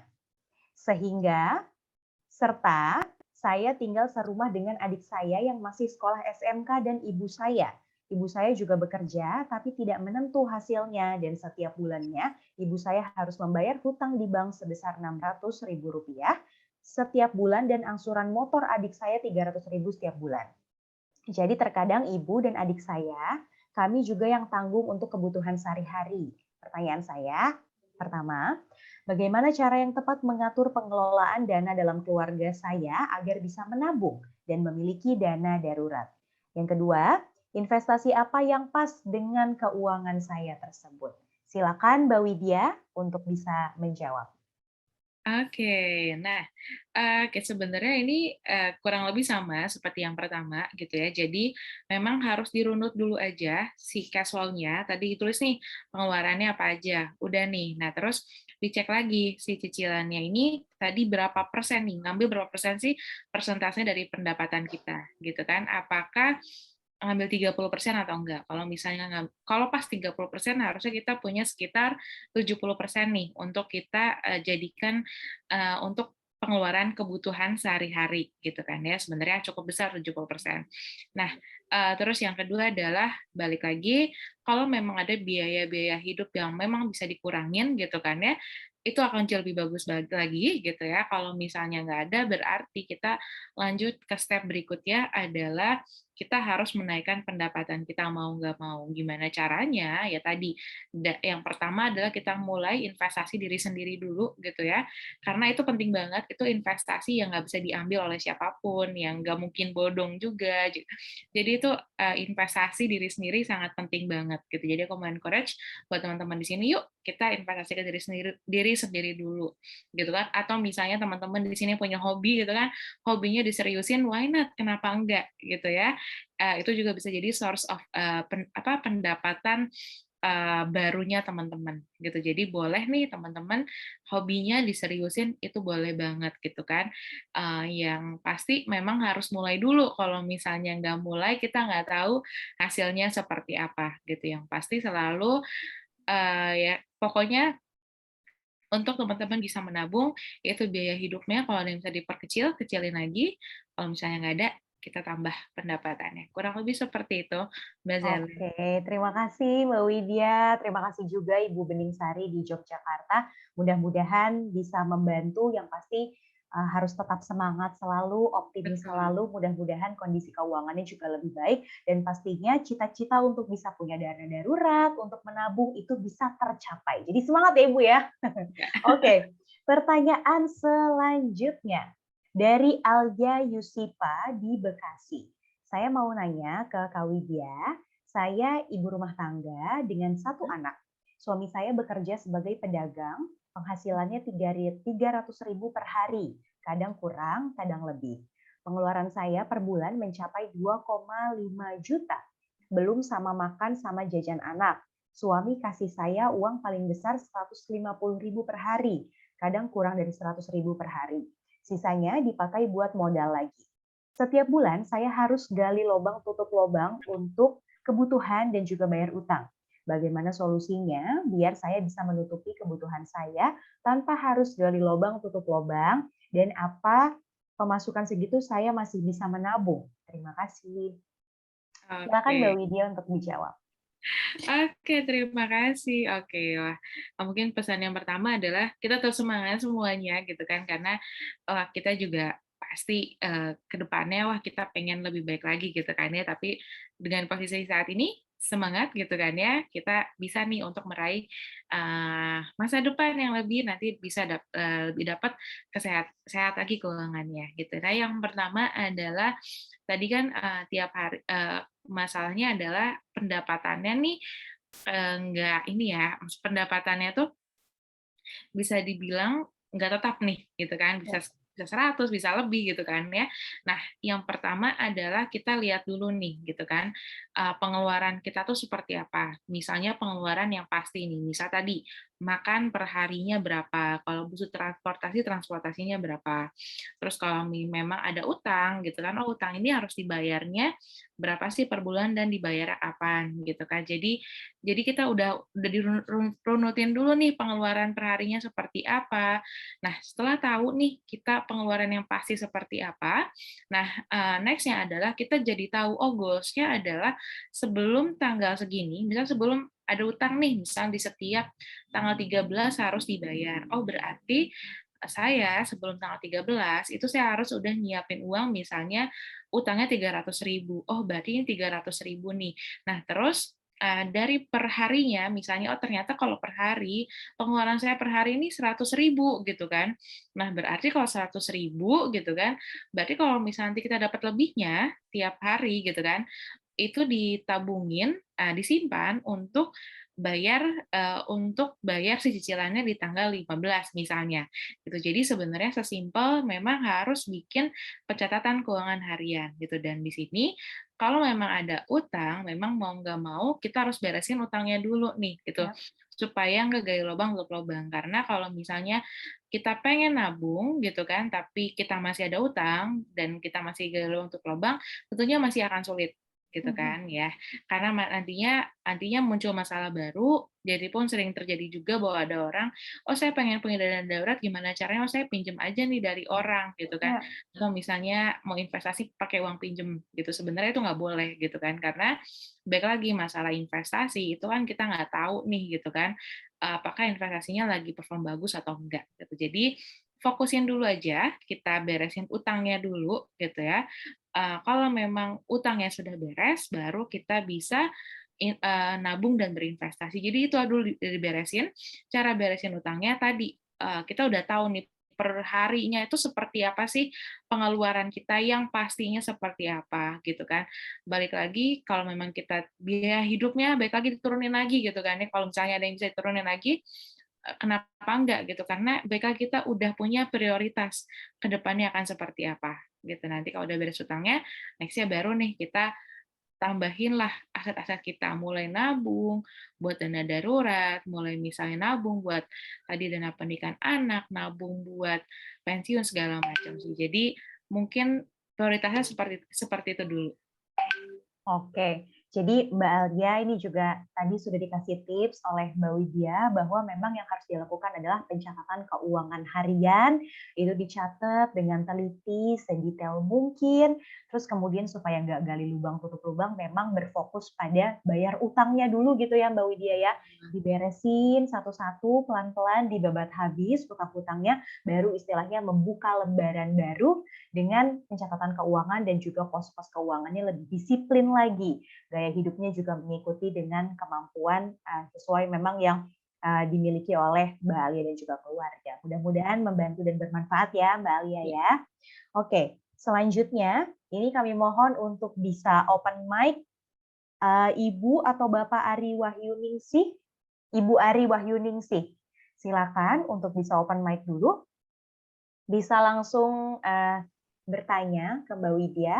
Serta saya tinggal serumah dengan adik saya yang masih sekolah SMK dan ibu saya. Ibu saya juga bekerja tapi tidak menentu hasilnya dan setiap bulannya ibu saya harus membayar hutang di bank sebesar Rp600.000 setiap bulan dan angsuran motor adik saya Rp300.000 setiap bulan. Jadi terkadang ibu dan adik saya, kami juga yang tanggung untuk kebutuhan sehari-hari. Pertanyaan saya, pertama, bagaimana cara yang tepat mengatur pengelolaan dana dalam keluarga saya agar bisa menabung dan memiliki dana darurat? Yang kedua, investasi apa yang pas dengan keuangan saya tersebut? Silakan Mbak Widya untuk bisa menjawab. Oke, nah, sebenarnya ini kurang lebih sama seperti yang pertama gitu ya. Jadi memang harus dirunut dulu aja si cash flow-nya. Tadi ditulis nih pengeluarannya apa aja, udah nih. Nah terus dicek lagi si cicilannya ini tadi berapa persen nih, ngambil berapa persen sih persentasenya dari pendapatan kita gitu kan. Apakah ngambil 30% atau enggak. Kalau misalnya kalau pas 30% harusnya kita punya sekitar 70% nih untuk kita jadikan untuk pengeluaran kebutuhan sehari-hari gitu kan ya, sebenarnya cukup besar 70%. Nah, terus yang kedua adalah balik lagi, kalau memang ada biaya-biaya hidup yang memang bisa dikurangin gitu kan ya, itu akan jauh lebih bagus lagi gitu ya. Kalau misalnya nggak ada, berarti kita lanjut ke step berikutnya adalah kita harus menaikkan pendapatan kita mau nggak mau. Gimana caranya? Ya tadi, yang pertama adalah kita mulai investasi diri sendiri dulu gitu ya, karena itu penting banget, itu investasi yang nggak bisa diambil oleh siapapun, yang nggak mungkin bodong juga. Jadi itu investasi diri sendiri sangat penting banget gitu. Jadi aku mau encourage buat teman-teman di sini, yuk kita investasi ke diri sendiri dulu gitu kan. Atau misalnya teman-teman di sini punya hobi gitu kan, hobinya diseriusin, why not? Kenapa enggak gitu ya? Itu juga bisa jadi source of pendapatan barunya teman-teman gitu. Jadi boleh nih teman-teman hobinya diseriusin, itu boleh banget gitu kan. Yang pasti memang harus mulai dulu. Kalau misalnya nggak mulai, kita nggak tahu hasilnya seperti apa gitu. Yang pasti selalu ya pokoknya untuk teman-teman bisa menabung, itu biaya hidupnya kalau ada yang bisa diperkecil, kecilin lagi. Kalau misalnya nggak ada, kita tambah pendapatannya. Kurang lebih seperti itu, Mbak Zeli. Oke, terima kasih Mbak Widya, terima kasih juga Ibu Bening Sari di Yogyakarta. Mudah-mudahan bisa membantu, yang pasti harus tetap semangat selalu, optimis Betul. selalu, mudah-mudahan kondisi keuangannya juga lebih baik, dan pastinya cita-cita untuk bisa punya dana darurat, untuk menabung itu bisa tercapai. Jadi semangat ya Ibu ya. Oke, pertanyaan selanjutnya dari Alja Yusipa di Bekasi. Saya mau nanya ke Kak Widya, saya ibu rumah tangga dengan 1 anak. Suami saya bekerja sebagai pedagang, penghasilannya 300.000 per hari, kadang kurang, kadang lebih. Pengeluaran saya per bulan mencapai 2,5 juta, belum sama makan sama jajan anak. Suami kasih saya uang paling besar 150.000 per hari, kadang kurang dari 100.000 per hari. Sisanya dipakai buat modal lagi. Setiap bulan saya harus gali lubang tutup lubang untuk kebutuhan dan juga bayar utang. Bagaimana solusinya biar saya bisa menutupi kebutuhan saya tanpa harus gali lubang tutup lubang, dan apa pemasukan segitu saya masih bisa menabung? Terima kasih. Silakan Mbak Widya untuk dijawab. Oke, terima kasih. Oke, wah, mungkin pesan yang pertama adalah kita terus semangat semuanya gitu kan, karena kita juga pasti ke depannya wah kita pengen lebih baik lagi gitu kan ya, tapi dengan posisi saat ini semangat gitu kan ya, kita bisa nih untuk meraih masa depan yang lebih, nanti bisa lebih dapat sehat lagi keuangannya gitu. Nah, yang pertama adalah tadi kan tiap hari masalahnya adalah pendapatannya nih nggak ini ya, pendapatannya tuh bisa dibilang nggak tetap nih gitu kan, bisa 100, bisa lebih gitu kan ya. Nah, yang pertama adalah kita lihat dulu nih gitu kan, pengeluaran kita tuh seperti apa. Misalnya pengeluaran yang pasti nih, misal tadi makan per harinya berapa, kalau butuh transportasinya berapa. Terus kalau memang ada utang gitu kan, oh utang ini harus dibayarnya berapa sih per bulan dan dibayar kapan gitu kan. Jadi kita udah dirunutin dulu nih pengeluaran perharinya seperti apa. Nah, setelah tahu nih kita pengeluaran yang pasti seperti apa, nah next-nya adalah kita jadi tahu, oh goals-nya adalah sebelum tanggal segini, misal sebelum ada utang nih, misal di setiap tanggal 13 harus dibayar. Oh berarti saya sebelum tanggal 13 itu saya harus udah nyiapin uang, misalnya utangnya 300.000. Oh berarti ini 300.000 nih. Nah terus dari perharinya, misalnya, oh ternyata kalau per hari, pengeluaran saya per hari ini 100.000 gitu kan. Nah, berarti kalau 100.000 gitu kan, berarti kalau misalnya nanti kita dapat lebihnya tiap hari gitu kan, itu ditabungin, disimpan untuk bayar si cicilannya di tanggal 15 misalnya. Gitu. Jadi sebenarnya sesimpel memang harus bikin pencatatan keuangan harian gitu, dan di sini kalau memang ada utang, memang mau nggak mau kita harus beresin utangnya dulu nih gitu. Supaya nggak gali lubang tutup lubang. Karena kalau misalnya kita pengen nabung gitu kan, tapi kita masih ada utang dan kita masih gali lubang tutup lubang, tentunya masih akan sulit gitu kan ya. Karena nantinya muncul masalah baru, jadi pun sering terjadi juga bahwa ada orang, oh saya pengen punya dana darurat, gimana caranya? Oh saya pinjam aja nih dari orang gitu kan. Atau misalnya mau investasi pakai uang pinjam gitu. Sebenarnya itu nggak boleh gitu kan, karena baik lagi masalah investasi itu kan kita nggak tahu nih gitu kan, apakah investasinya lagi perform bagus atau enggak gitu. Jadi fokusin dulu aja, kita beresin utangnya dulu gitu ya. Kalau memang utangnya sudah beres, baru kita bisa nabung dan berinvestasi. Jadi itu dulu diberesin. Cara beresin utangnya tadi, kita udah tahu nih per harinya itu seperti apa sih pengeluaran kita yang pastinya seperti apa gitu kan. Balik lagi kalau memang kita biaya hidupnya baik lagi diturunin lagi gitu kan ya. Kalau misalnya ada yang bisa diturunin lagi, kenapa enggak gitu, karena baik lagi kita udah punya prioritas ke depannya akan seperti apa gitu. Nanti kalau udah beres utangnya, next-nya baru nih kita tambahinlah aset-aset kita, mulai nabung buat dana darurat, mulai misalnya nabung buat tadi dana pendidikan anak, nabung buat pensiun segala macam sih. Jadi mungkin prioritasnya seperti itu dulu. Oke, jadi Mbak Alia ini juga tadi sudah dikasih tips oleh Mbak Widya bahwa memang yang harus dilakukan adalah pencatatan keuangan harian, itu dicatat dengan teliti, sedetail mungkin, terus kemudian supaya nggak gali lubang tutup lubang, memang berfokus pada bayar utangnya dulu gitu ya Mbak Widya ya, diberesin satu-satu pelan-pelan dibabat habis utang-utangnya, baru istilahnya membuka lembaran baru dengan pencatatan keuangan dan juga pos-pos keuangannya lebih disiplin lagi. Gaya hidupnya juga mengikuti dengan kemampuan sesuai memang yang dimiliki oleh Mbak Alia dan juga keluarga. Mudah-mudahan membantu dan bermanfaat ya Mbak Alia ya. Oke, selanjutnya ini kami mohon untuk bisa open mic Ibu atau Bapak Ari Wahyuningsih. Ibu Ari Wahyuningsih. Silakan untuk bisa open mic dulu. Bisa langsung bertanya ke Mbak Widya.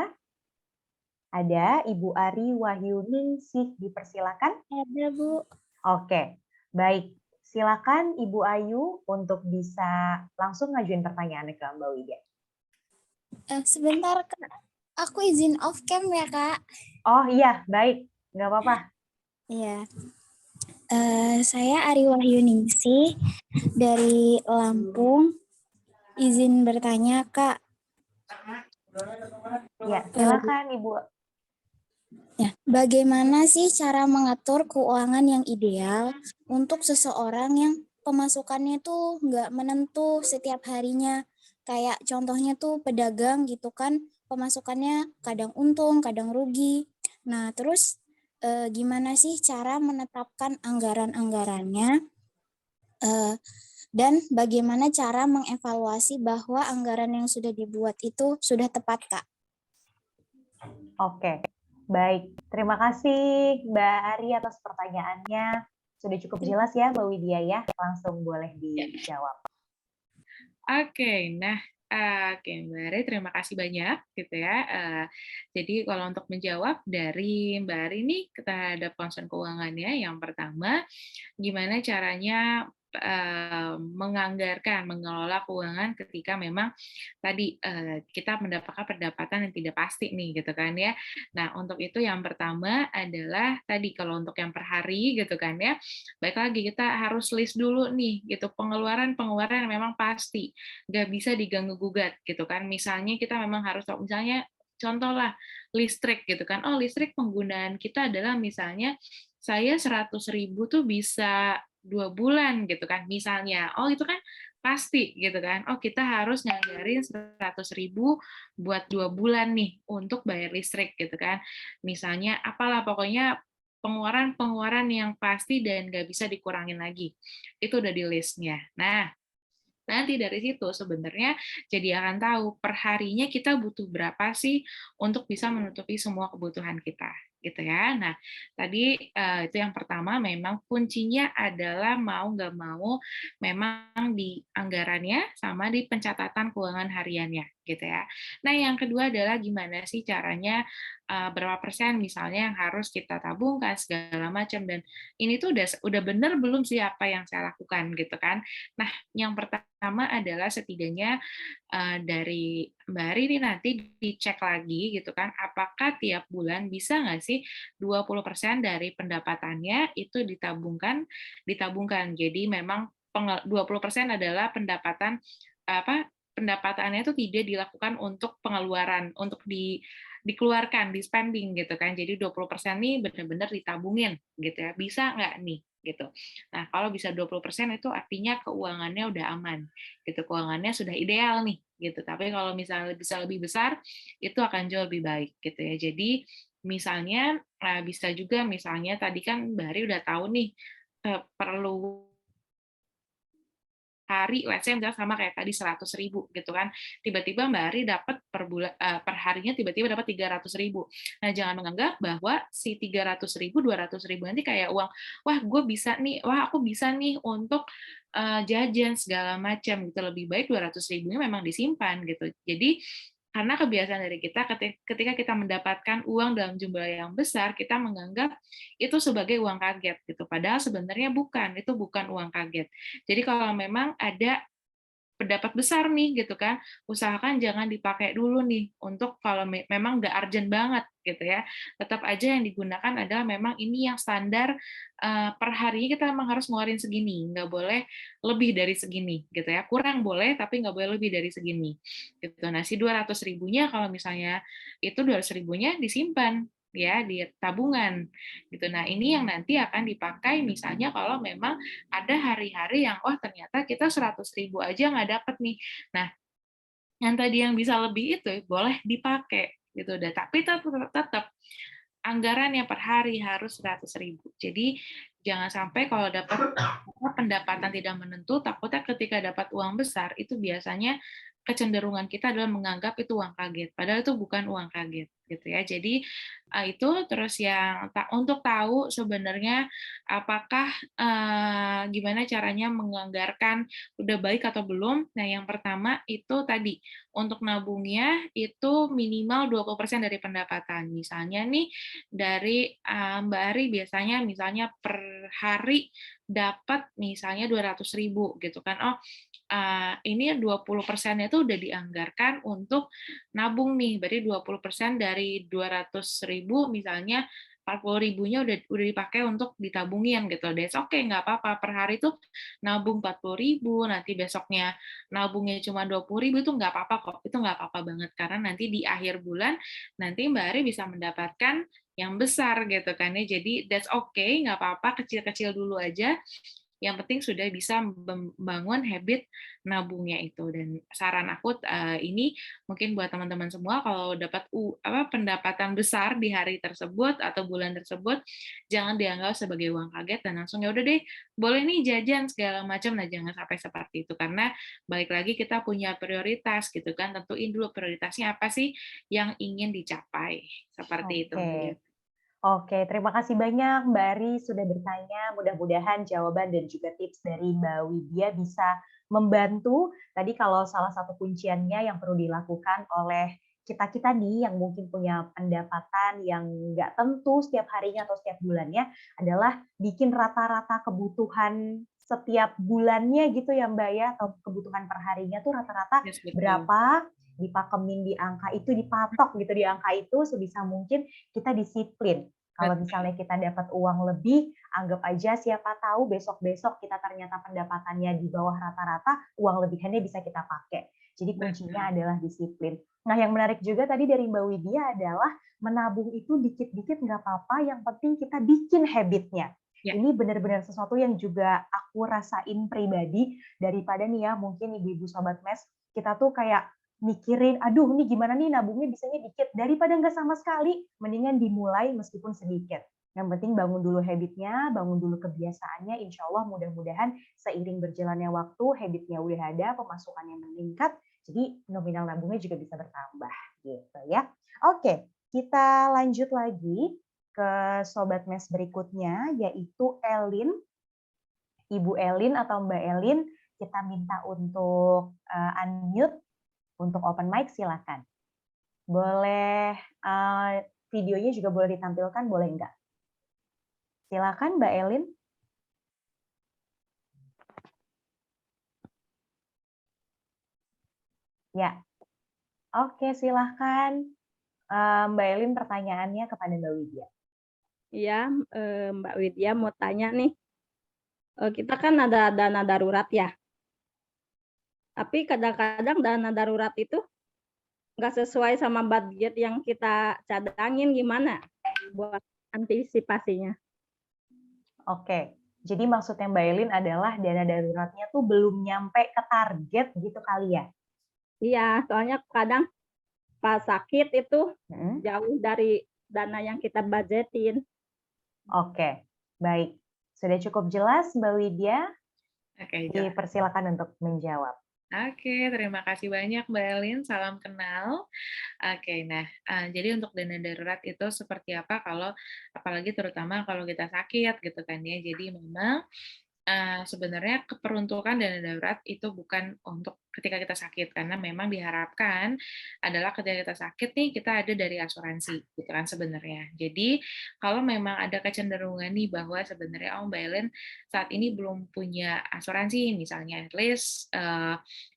Ada Ibu Ari Wahyuningsih, dipersilakan. Ada, Bu. Oke, baik. Silakan Ibu Ayu untuk bisa langsung ngajuin pertanyaannya ke Mbak Widya. Sebentar, Kak. Aku izin off cam ya, Kak. Oh iya, baik. Nggak apa-apa. Iya. Saya Ari Wahyuningsih dari Lampung. Izin bertanya, Kak. Ya, silakan Ibu. Ya, bagaimana sih cara mengatur keuangan yang ideal untuk seseorang yang pemasukannya tuh nggak menentu setiap harinya? Kayak contohnya tuh pedagang gitu kan, pemasukannya kadang untung, kadang rugi. Nah, terus gimana sih cara menetapkan anggaran-anggarannya? Dan bagaimana cara mengevaluasi bahwa anggaran yang sudah dibuat itu sudah tepat, Kak? Oke, baik. Terima kasih Mbak Ari atas pertanyaannya. Sudah cukup jelas ya Mbak Widya ya? Langsung boleh dijawab. Oke, nah Mbak Ari, terima kasih banyak gitu ya. Jadi kalau untuk menjawab dari Mbak Ari nih terhadap concern keuangannya, yang pertama, gimana caranya menganggarkan, mengelola keuangan ketika memang tadi kita mendapatkan pendapatan yang tidak pasti nih gitu kan ya. Nah, untuk itu yang pertama adalah tadi kalau untuk yang per hari gitu kan ya, baik lagi kita harus list dulu nih gitu pengeluaran-pengeluaran yang memang pasti, nggak bisa diganggu gugat gitu kan. Misalnya kita memang harus tahu, misalnya contoh lah listrik gitu kan. Oh, listrik penggunaan kita adalah misalnya saya 100.000 tuh bisa 2 bulan gitu kan misalnya. Oh, itu kan pasti gitu kan. Oh, kita harus nganggarin 100.000 buat 2 bulan nih untuk bayar listrik gitu kan. Misalnya apalah pokoknya pengeluaran-pengeluaran yang pasti dan nggak bisa dikurangin lagi. Itu udah di listnya. Nah, nanti dari situ sebenarnya jadi akan tahu per harinya kita butuh berapa sih untuk bisa menutupi semua kebutuhan kita gitu ya. Nah, tadi itu yang pertama, memang kuncinya adalah mau nggak mau memang di anggarannya sama di pencatatan keuangan hariannya gitu ya. Nah, yang kedua adalah gimana sih caranya berapa persen misalnya yang harus kita tabungkan segala macam, dan ini tuh udah bener belum sih apa yang saya lakukan gitu kan. Nah, yang pertama adalah setidaknya dari Mbak Ari ini nanti dicek lagi gitu kan, apakah tiap bulan bisa nggak sih 20% dari pendapatannya itu ditabungkan. Jadi memang 20% adalah pendapatannya itu tidak dilakukan untuk pengeluaran, untuk dikeluarkan, di spending gitu kan. Jadi 20% nih benar-benar ditabungin gitu ya. Bisa nggak nih gitu. Nah, kalau bisa 20% itu artinya keuangannya udah aman gitu. Keuangannya sudah ideal nih gitu. Tapi kalau misalnya bisa lebih besar, itu akan jauh lebih baik gitu ya. Jadi misalnya bisa juga misalnya tadi kan Mbak Ari udah tahu nih perlu hari, let's say misalnya sama kayak tadi 100.000 gitu kan, tiba-tiba Mbak Ari dapat per bulan per harinya tiba-tiba dapat 300.000. Nah, jangan menganggap bahwa si 300.000, 200.000 nanti kayak uang, wah gue bisa nih, wah aku bisa nih untuk jajan segala macam gitu. Lebih baik 200.000-nya memang disimpan gitu. Jadi karena kebiasaan dari kita ketika kita mendapatkan uang dalam jumlah yang besar, kita menganggap itu sebagai uang kaget gitu. Padahal sebenarnya bukan, itu bukan uang kaget. Jadi kalau memang ada pendapat besar nih gitu kan, usahakan jangan dipakai dulu nih untuk kalau memang nggak urgent banget gitu ya. Tetap aja yang digunakan adalah memang ini yang standar per harinya kita memang harus ngeluarin segini, nggak boleh lebih dari segini gitu ya. Kurang boleh tapi nggak boleh lebih dari segini gitu. Nah, si 200.000-nya kalau misalnya itu 200.000-nya disimpan ya di tabungan gitu. Nah, ini yang nanti akan dipakai misalnya kalau memang ada hari-hari yang wah ternyata kita 100.000 aja nggak dapet nih. Nah, yang tadi yang bisa lebih itu boleh dipakai gitu deh. Tapi tetap anggarannya per hari harus 100.000. Jadi jangan sampai kalau dapat pendapatan tidak menentu, takutnya ketika dapat uang besar itu biasanya kecenderungan kita adalah menganggap itu uang kaget, padahal itu bukan uang kaget gitu ya. Jadi itu terus yang untuk tahu sebenarnya apakah gimana caranya menganggarkan udah baik atau belum. Nah, yang pertama itu tadi untuk nabungnya itu minimal 20% dari pendapatan. Misalnya nih dari Mbak Ari biasanya misalnya per hari dapat misalnya 200.000 gitu kan. Oh, ini 20%-nya itu udah dianggarkan untuk nabung nih, berarti 20% dari 200.000 misalnya 40.000-nya udah dipakai untuk ditabungin gitu. That's okay, nggak apa-apa. Per hari itu nabung 40.000, nanti besoknya nabungnya cuma 20.000 itu nggak apa-apa kok. Itu nggak apa-apa banget karena nanti di akhir bulan nanti Mbak Ari bisa mendapatkan yang besar gitu kan ya. Jadi that's okay, nggak apa-apa, kecil-kecil dulu aja. Yang penting sudah bisa membangun habit nabungnya itu. Dan saran aku ini mungkin buat teman-teman semua kalau dapat pendapatan besar di hari tersebut atau bulan tersebut, jangan dianggap sebagai uang kaget dan langsung ya udah deh boleh nih jajan segala macam. Nah, jangan sampai seperti itu karena balik lagi kita punya prioritas gitu kan, tentuin dulu prioritasnya apa sih yang ingin dicapai seperti itu. Oke, terima kasih banyak Mbak Ari sudah bertanya. Mudah-mudahan jawaban dan juga tips dari Mbak Widya bisa membantu. Tadi kalau salah satu kunciannya yang perlu dilakukan oleh kita-kita nih yang mungkin punya pendapatan yang nggak tentu setiap harinya atau setiap bulannya adalah bikin rata-rata kebutuhan setiap bulannya gitu ya Mbak ya, atau kebutuhan per harinya tuh rata-rata berapa, dipakemin di angka itu, dipatok gitu di angka itu sebisa mungkin kita disiplin. Kalau misalnya kita dapat uang lebih, anggap aja siapa tahu besok-besok kita ternyata pendapatannya di bawah rata-rata, uang lebihannya bisa kita pakai. Jadi kuncinya adalah disiplin. Nah, yang menarik juga tadi dari Mbak Widya adalah menabung itu dikit-dikit nggak apa-apa, yang penting kita bikin habitnya. Ya. Ini benar-benar sesuatu yang juga aku rasain pribadi, daripada nih ya mungkin ibu-ibu sobat mes, kita tuh kayak mikirin, aduh ini gimana nih nabungnya bisanya dikit, daripada nggak sama sekali, mendingan dimulai meskipun sedikit. Yang penting bangun dulu habitnya, bangun dulu kebiasaannya, insya Allah mudah-mudahan seiring berjalannya waktu, habitnya udah ada, pemasukannya meningkat, jadi nominal nabungnya juga bisa bertambah, gitu ya. Oke, kita lanjut lagi ke Sobat Mes berikutnya, yaitu Elin. Ibu Elin atau Mbak Elin, kita minta untuk unmute. Untuk open mic silakan. Boleh videonya juga boleh ditampilkan, boleh enggak? Silakan Mbak Elin. Ya, oke silahkan. Mbak Elin pertanyaannya kepada Mbak Widya. Iya, Mbak Widya mau tanya nih. Kita kan ada dana darurat ya. Tapi kadang-kadang dana darurat itu nggak sesuai sama budget yang kita cadangin, gimana buat antisipasinya? Oke, jadi maksudnya Mbak Elin adalah dana daruratnya tuh belum nyampe ke target gitu kali ya? Iya, soalnya kadang pas sakit itu Hmm. jauh dari dana yang kita budgetin. Oke, baik. Sudah cukup jelas Mbak Widya? Oke, jelas. Dipersilakan untuk menjawab. Oke, terima kasih banyak Mbak Elin. Salam kenal. Oke, nah, jadi untuk dana darurat itu seperti apa kalau, apalagi terutama kalau kita sakit gitu kan ya. Jadi memang sebenarnya keperuntukan dana darurat itu bukan untuk ketika kita sakit, karena memang diharapkan adalah ketika kita sakit nih kita ada dari asuransi gitu kan sebenarnya. Jadi kalau memang ada kecenderungan nih bahwa sebenarnya Mbak Ellen saat ini belum punya asuransi misalnya, at least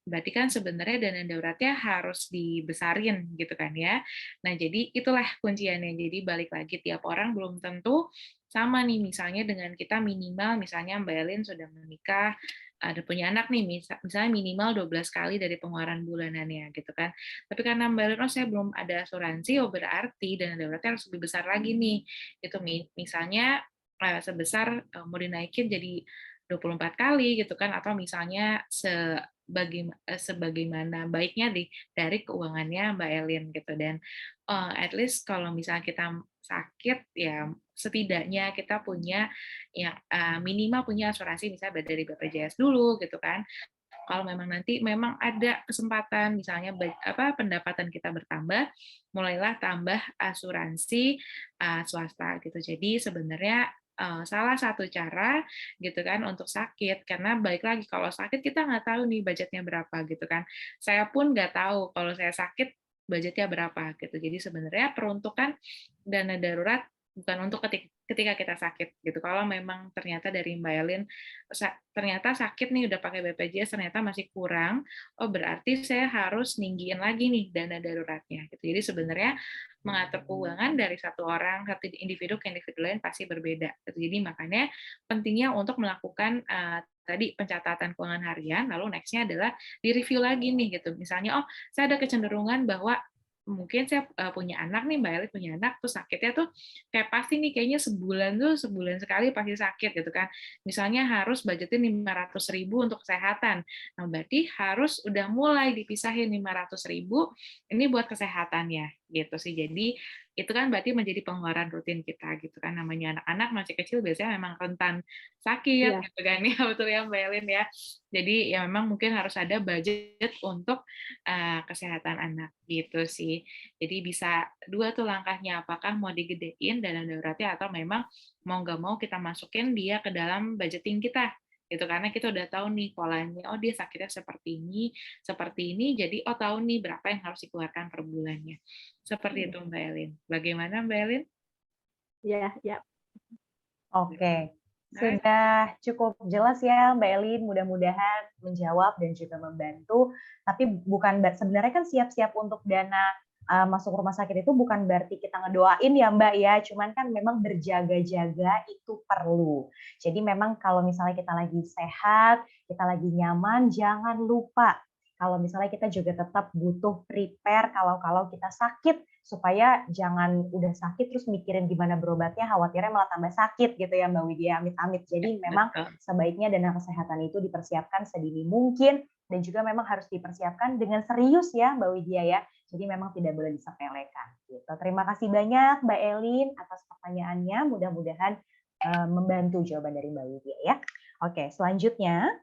berarti kan sebenarnya dana daruratnya harus dibesarin gitu kan ya. Nah jadi itulah kunciannya. Jadi balik lagi tiap orang belum tentu sama nih, misalnya dengan kita minimal, misalnya Mbak Elin sudah menikah, ada punya anak nih, misalnya minimal 12 kali dari pengeluaran bulanannya gitu kan. Tapi karena Mbak Elin, saya belum ada asuransi, berarti dana daruratnya harus lebih besar lagi nih. Itu misalnya sebesar mau dinaikin jadi 24 kali gitu kan, atau misalnya sebagaimana baiknya dari keuangannya Mbak Elin gitu. Dan at least kalau misalnya kita sakit ya setidaknya kita punya yang minimal punya asuransi misalnya dari BPJS dulu gitu kan. Kalau memang nanti memang ada kesempatan misalnya pendapatan kita bertambah, mulailah tambah asuransi swasta gitu. Jadi sebenarnya salah satu cara gitu kan untuk sakit, karena balik lagi kalau sakit kita nggak tahu nih budgetnya berapa gitu kan. Saya pun nggak tahu kalau saya sakit budgetnya berapa gitu. Jadi sebenarnya peruntukan dana darurat bukan untuk ketika kita sakit gitu. Kalau memang ternyata dari Mbak Elin ternyata sakit nih udah pakai BPJS ternyata masih kurang, berarti saya harus ninggiin lagi nih dana daruratnya gitu. Jadi sebenarnya mengatur keuangan dari satu orang, satu individu ke individu lain pasti berbeda. Gitu. Jadi makanya pentingnya untuk melakukan tadi pencatatan keuangan harian, lalu nextnya adalah di-review lagi nih gitu. Misalnya, saya ada kecenderungan bahwa mungkin saya punya anak nih, Mbak Eli punya anak, terus sakitnya tuh kayak pasti nih kayaknya sebulan sekali pasti sakit gitu kan. Misalnya harus budgetin 500.000 untuk kesehatan. Nah, berarti harus udah mulai dipisahin 500.000 ini buat kesehatannya gitu sih. Jadi itu kan berarti menjadi pengeluaran rutin kita gitu kan, namanya anak-anak masih kecil biasanya memang rentan sakit gitu kan ya, betul ya Mbak Elin ya. Jadi ya memang mungkin harus ada budget untuk kesehatan anak gitu sih. Jadi bisa dua tuh langkahnya, apakah mau digedein dana daruratnya atau memang mau nggak mau kita masukin dia ke dalam budgeting kita gitu, karena kita udah tahu nih polanya, dia sakitnya seperti ini, jadi tahu nih berapa yang harus dikeluarkan per bulannya. Seperti itu Mbak Elin. Bagaimana Mbak Elin? Ya. Oke, sudah cukup jelas ya Mbak Elin, mudah-mudahan menjawab dan juga membantu. Tapi bukan sebenarnya kan siap-siap untuk dana masuk rumah sakit itu bukan berarti kita ngedoain ya Mbak ya, cuman kan memang berjaga-jaga itu perlu. Jadi memang kalau misalnya kita lagi sehat, kita lagi nyaman, jangan lupa kalau misalnya kita juga tetap butuh prepare kalau kita sakit, supaya jangan udah sakit terus mikirin gimana berobatnya, khawatirnya malah tambah sakit gitu ya Mbak Widya, amit-amit. Jadi memang sebaiknya dana kesehatan itu dipersiapkan sedini mungkin, dan juga memang harus dipersiapkan dengan serius ya Mbak Widya ya. Jadi memang tidak boleh disepelekan. Gitu. Terima kasih banyak Mbak Elin atas pertanyaannya, mudah-mudahan membantu jawaban dari Mbak Widya ya. Oke, selanjutnya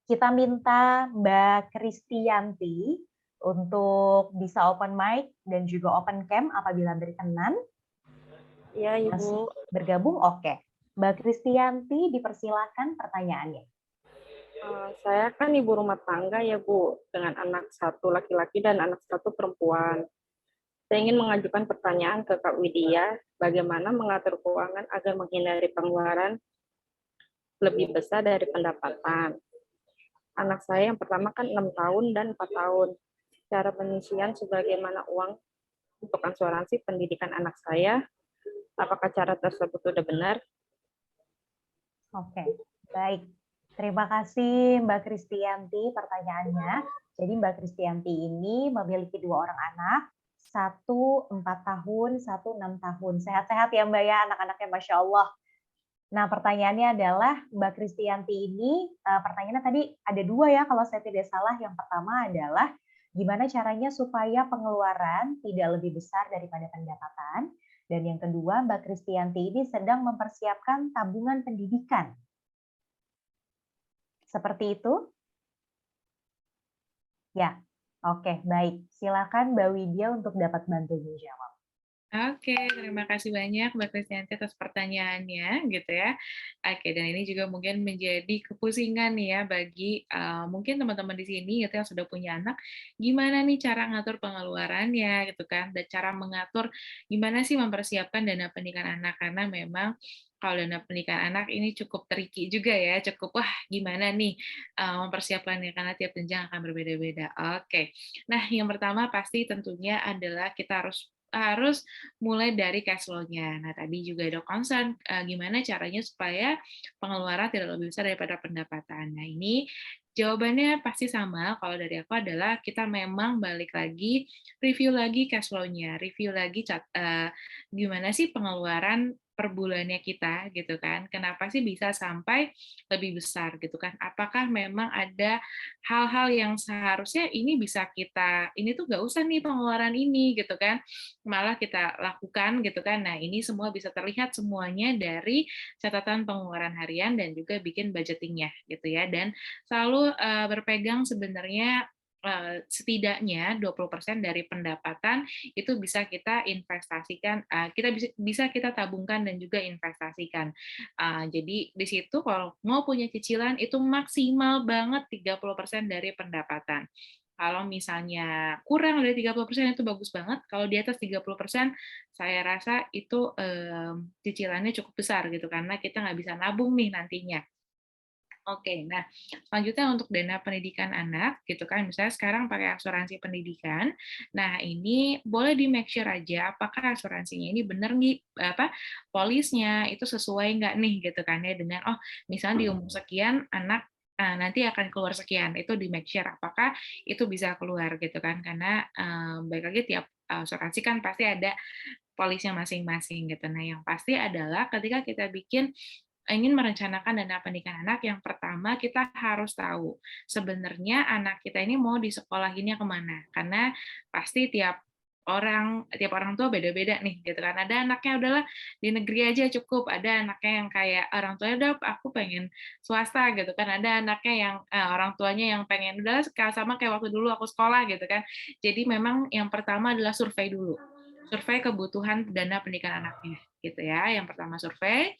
kita minta Mbak Kristianti untuk bisa open mic dan juga open cam apabila berkenan. Ya, Ibu. Bergabung? Oke. Mbak Kristianti, dipersilakan pertanyaannya. Saya kan ibu rumah tangga ya Bu, dengan anak satu laki-laki dan anak satu perempuan. Saya ingin mengajukan pertanyaan ke Kak Widya, bagaimana mengatur keuangan agar menghindari pengeluaran lebih besar dari pendapatan. Anak saya yang pertama kan 6 tahun dan 4 tahun. Cara penyisian sebagaimana uang untuk asuransi pendidikan anak saya, apakah cara tersebut sudah benar? Oke, baik. Terima kasih Mbak Kristianti pertanyaannya. Jadi Mbak Kristianti ini memiliki 2 orang anak, satu 4 tahun, satu 6 tahun. Sehat-sehat ya Mbak ya, anak-anaknya Masya Allah. Nah pertanyaannya adalah Mbak Kristianti ini, pertanyaannya tadi ada 2 ya kalau saya tidak salah. Yang pertama adalah gimana caranya supaya pengeluaran tidak lebih besar daripada pendapatan. Dan yang kedua, Mbak Kristianti ini sedang mempersiapkan tabungan pendidikan. Seperti itu? Ya, oke, baik. Silakan Mbak Widya untuk dapat bantu menjawab. Oke, terima kasih banyak Mbak Kristianti atas pertanyaannya, gitu ya. Oke, dan ini juga mungkin menjadi kepusingan nih ya bagi mungkin teman-teman di sini gitu yang sudah punya anak, gimana nih cara ngatur pengeluarannya gitu kan, dan cara mengatur gimana sih mempersiapkan dana pendidikan anak karena memang kalau dana pendidikan anak ini cukup tricky juga ya, cukup wah gimana nih mempersiapkannya karena tiap jenjang akan berbeda-beda. Oke, nah yang pertama pasti tentunya adalah kita harus mulai dari cash flow-nya. Nah, tadi juga ada concern gimana caranya supaya pengeluaran tidak lebih besar daripada pendapatan. Nah, ini jawabannya pasti sama kalau dari aku adalah kita memang balik lagi, review lagi cash flow-nya, review lagi gimana sih pengeluaran per bulannya kita gitu kan. Kenapa sih bisa sampai lebih besar gitu kan? Apakah memang ada hal-hal yang seharusnya ini bisa kita ini tuh nggak usah nih pengeluaran ini gitu kan. Malah kita lakukan gitu kan. Nah, ini semua bisa terlihat semuanya dari catatan pengeluaran harian dan juga bikin budgetingnya gitu ya. Dan selalu berpegang sebenarnya setidaknya 20% dari pendapatan itu bisa kita investasikan, bisa kita tabungkan dan juga investasikan. Jadi di situ kalau mau punya cicilan itu maksimal banget 30% dari pendapatan. Kalau misalnya kurang dari 30% itu bagus banget, kalau di atas 30% saya rasa itu cicilannya cukup besar gitu, karena kita nggak bisa nabung nih nantinya. Oke, nah selanjutnya untuk dana pendidikan anak, gitu kan, misalnya sekarang pakai asuransi pendidikan, nah ini boleh di make sure aja apakah asuransinya ini bener nih, polisnya itu sesuai nggak nih, gitu kan ya, dengan, oh misalnya di umur sekian anak nanti akan keluar sekian, itu di make sure apakah itu bisa keluar, gitu kan, karena balik lagi tiap asuransi kan pasti ada polisnya masing-masing, gitu. Nah yang pasti adalah ketika kita ingin merencanakan dana pendidikan anak, yang pertama kita harus tahu sebenarnya anak kita ini mau disekolahinnya kemana, karena pasti tiap orang tua beda-beda nih gitu kan. Ada anaknya udahlah di negeri aja cukup, ada anaknya yang kayak orang tuanya udah aku pengen swasta gitu kan, ada anaknya yang orang tuanya yang pengen udah sama kayak waktu dulu aku sekolah gitu kan. Jadi memang yang pertama adalah survei dulu, survei kebutuhan dana pendidikan anaknya gitu ya. Yang pertama survei,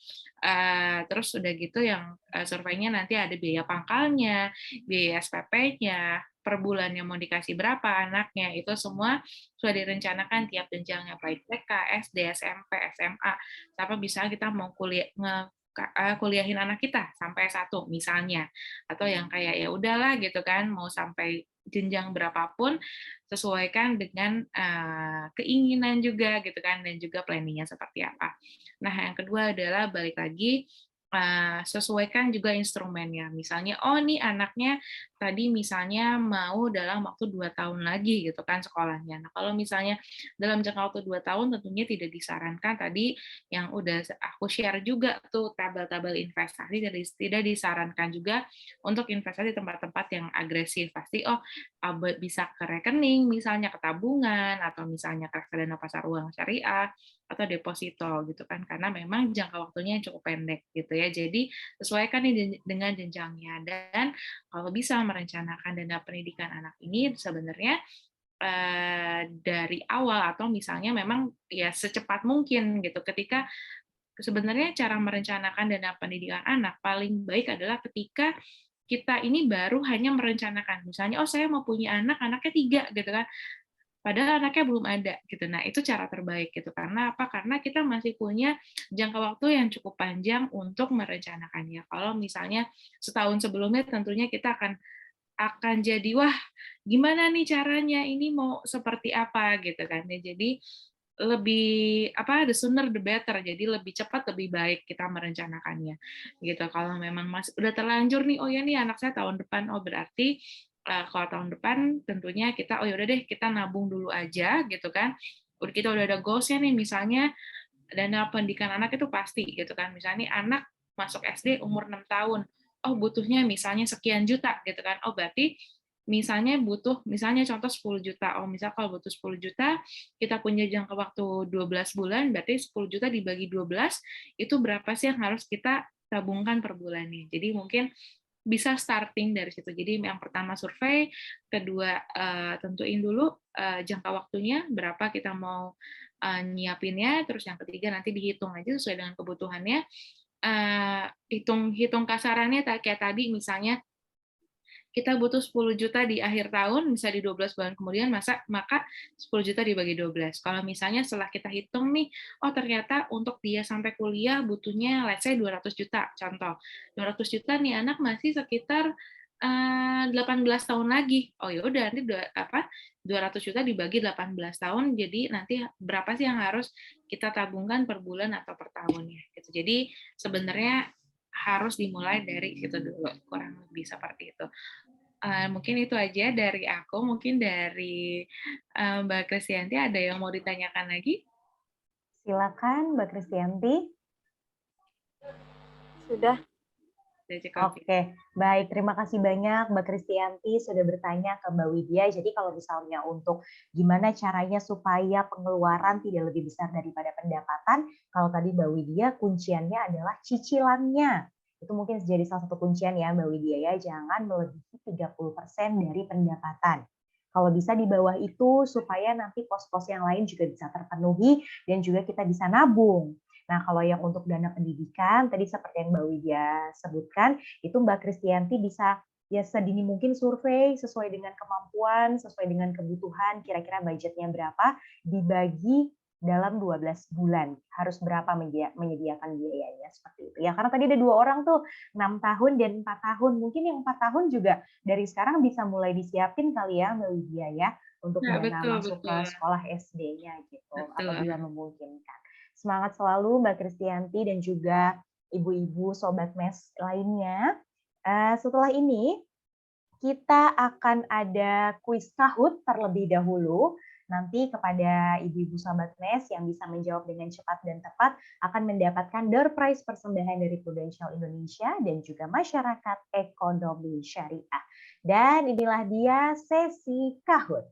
terus udah gitu yang surveinya nanti ada biaya pangkalnya, biaya SPP-nya, per bulannya mau dikasih berapa anaknya, itu semua sudah direncanakan tiap jenjangnya, baik TK, SD, SMP, SMA, sampai bisa kita mau kuliahin anak kita sampai S1 misalnya, atau yang kayak ya udahlah gitu kan, mau sampai jenjang berapapun sesuaikan dengan keinginan juga gitu kan, dan juga planningnya seperti apa. Nah yang kedua adalah balik lagi sesuaikan juga instrumennya. Misalnya, oh nih anaknya tadi misalnya mau dalam waktu 2 tahun lagi gitu kan sekolahnya. Nah kalau misalnya dalam jangka waktu 2 tahun tentunya tidak disarankan tadi yang udah aku share juga tuh tabel-tabel investasi, tidak disarankan juga untuk investasi di tempat-tempat yang agresif. Pasti bisa ke rekening, misalnya ke tabungan, atau misalnya ke reksadana pasar uang syariah, atau deposito gitu kan, karena memang jangka waktunya cukup pendek gitu ya. Jadi sesuaikan nih dengan jenjangnya, dan kalau bisa merencanakan dana pendidikan anak ini sebenarnya dari awal, atau misalnya memang ya secepat mungkin gitu. Ketika sebenarnya cara merencanakan dana pendidikan anak paling baik adalah ketika kita ini baru hanya merencanakan. Misalnya, oh saya mau punya anak, anaknya 3 gitu kan. Padahal anaknya belum ada gitu. Nah, itu cara terbaik gitu. Karena apa? Karena kita masih punya jangka waktu yang cukup panjang untuk merencanakannya. Kalau misalnya setahun sebelumnya tentunya kita akan jadi wah, gimana nih caranya? Ini mau seperti apa gitu kan. Ya, jadi lebih the sooner the better. Jadi lebih cepat lebih baik kita merencanakannya. Gitu. Kalau memang udah terlanjur nih, oh ya nih anak saya tahun depan, oh berarti kalau tahun depan tentunya kita yaudah deh kita nabung dulu aja gitu kan. Kita udah ada goals-nya nih, misalnya dana pendidikan anak itu pasti gitu kan. Misalnya anak masuk SD umur 6 tahun, oh butuhnya misalnya sekian juta gitu kan. Oh berarti misalnya contoh 10 juta. Oh misal kalau butuh 10 juta, kita punya jangka waktu 12 bulan, berarti 10 juta dibagi 12, itu berapa sih yang harus kita tabungkan per bulannya. Jadi mungkin bisa starting dari situ. Jadi yang pertama survei, kedua tentuin dulu jangka waktunya, berapa kita mau nyiapinnya, terus yang ketiga nanti dihitung aja sesuai dengan kebutuhannya. Hitung kasarannya kayak tadi misalnya kita butuh 10 juta di akhir tahun, misalnya di 12 bulan kemudian, maka 10 juta dibagi 12. Kalau misalnya setelah kita hitung nih, oh ternyata untuk dia sampai kuliah butuhnya, let's say 200 juta, contoh. 200 juta nih anak masih sekitar 18 tahun lagi. Oh yaudah, nanti 200 juta dibagi 18 tahun, jadi nanti berapa sih yang harus kita tabungkan per bulan atau per tahunnya. Gitu. Jadi sebenarnya harus dimulai dari situ dulu, kurang lebih seperti itu. Mungkin itu aja dari aku. Mungkin dari Mbak Kristianti ada yang mau ditanyakan lagi? Silakan Mbak Kristianti. Sudah. Oke, baik. Terima kasih banyak Mbak Kristianti sudah bertanya ke Mbak Widya. Jadi kalau misalnya untuk gimana caranya supaya pengeluaran tidak lebih besar daripada pendapatan, kalau tadi Mbak Widya kunciannya adalah cicilannya. Itu mungkin jadi salah satu kuncian ya Mbak Widya ya, jangan melebihi 30% dari pendapatan. Kalau bisa di bawah itu supaya nanti pos-pos yang lain juga bisa terpenuhi dan juga kita bisa nabung. Nah, kalau yang untuk dana pendidikan, tadi seperti yang Mbak Widya sebutkan, itu Mbak Kristianti bisa ya sedini mungkin survei sesuai dengan kemampuan, sesuai dengan kebutuhan, kira-kira budgetnya berapa, dibagi dalam 12 bulan. Harus berapa menyediakan biayanya, seperti itu. Ya, karena tadi ada 2 orang tuh, 6 tahun dan 4 tahun. Mungkin yang 4 tahun juga dari sekarang bisa mulai disiapin kali ya Mbak Widya ya, untuk masuk ke sekolah SD-nya gitu, apabila memungkinkan. Semangat selalu Mbak Kristianti dan juga ibu-ibu Sobat Mes lainnya. Setelah ini kita akan ada kuis Kahoot terlebih dahulu. Nanti kepada ibu-ibu Sobat Mes yang bisa menjawab dengan cepat dan tepat akan mendapatkan door prize persembahan dari Prudential Indonesia dan juga Masyarakat Ekonomi Syariah. Dan inilah dia sesi Kahoot.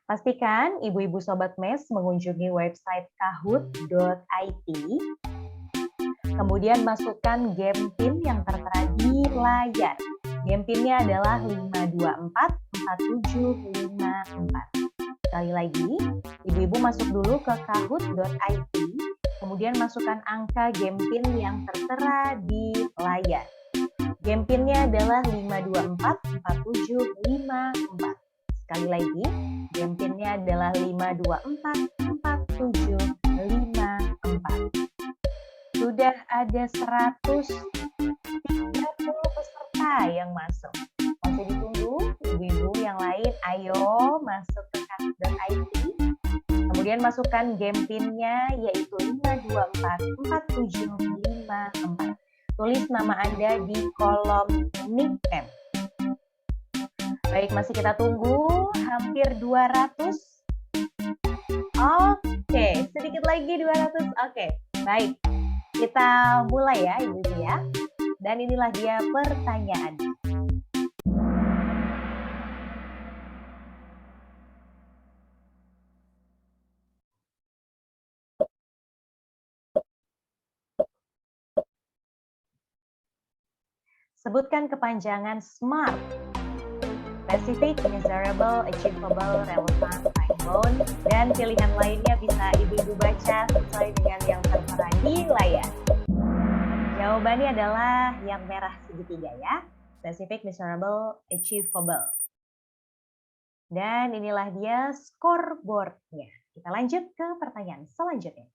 Pastikan ibu-ibu Sobat Mes mengunjungi website kahoot.it, kemudian masukkan game PIN yang tertera di layar. Game PIN-nya adalah 5244754. Sekali lagi, ibu-ibu masuk dulu ke kahoot.it, kemudian masukkan angka game PIN yang tertera di layar. Game PIN-nya adalah 5244754. Sekali lagi, game PIN-nya adalah 5244754. Sudah ada 130 peserta yang masuk. Masih ditunggu ibu-ibu yang lain, ayo masuk ke kahoot.it. Kemudian masukkan game PIN-nya yaitu 5244754. Tulis nama Anda di kolom nickname. Baik, masih kita tunggu, hampir 200. Oke, sedikit lagi 200. Oke, baik. Kita mulai ya, Ibu ya. Dan inilah dia pertanyaan. Sebutkan kepanjangan SMART. Specific, Measurable, Achievable, Relevant, Time-bound, dan pilihan lainnya bisa ibu-ibu baca sesuai dengan yang tertera di layar. Jawabannya adalah yang merah segitiga ya. Specific, measurable, achievable. Dan inilah dia scoreboardnya. Kita lanjut ke pertanyaan selanjutnya.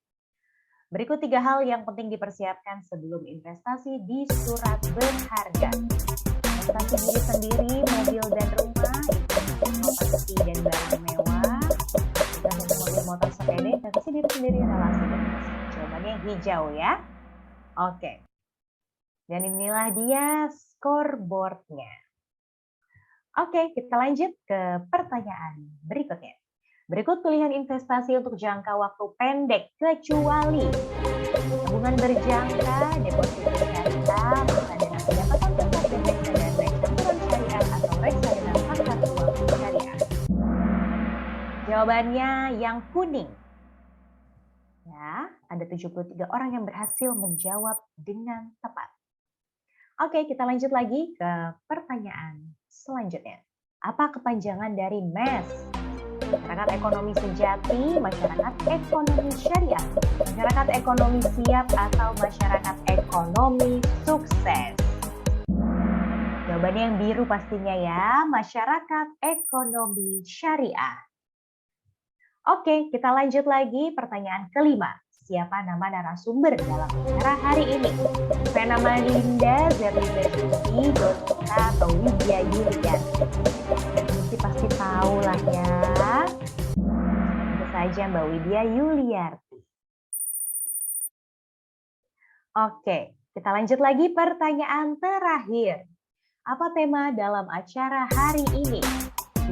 Berikut 3 hal yang penting dipersiapkan sebelum investasi di surat berharga. Investasi diri sendiri, mobil dan rumah, investasi properti dan barang mewah, investasi mobil, motor, sepeda, investasi diri sendiri, relasi dan pasangan. Jawabannya hijau ya. Oke. Dan inilah dia scoreboardnya. Oke, kita lanjut ke pertanyaan berikutnya. Berikut pilihan investasi untuk jangka waktu pendek kecuali tabungan berjangka, deposito syariah, reksadana pendapatan tetap dan reksadana campuran syariah atau reksadana pasar uang syariah. Jawabannya yang kuning. Ya, ada 73 orang yang berhasil menjawab dengan tepat. Oke, kita lanjut lagi ke pertanyaan selanjutnya. Apa kepanjangan dari MES? Masyarakat ekonomi sejati, masyarakat ekonomi syariah, masyarakat ekonomi siap, atau masyarakat ekonomi sukses? Jawabannya yang biru pastinya ya, masyarakat ekonomi syariah. Oke, kita lanjut lagi pertanyaan kelima. Siapa nama narasumber dalam acara hari ini? Vena Malinda, Zerlinda Suti, Donita, atau Widya Yulian? Ini pasti tahu lah ya. Tentu saja Mbak Widya Yuliarti. Oke, kita lanjut lagi pertanyaan terakhir. Apa tema dalam acara hari ini?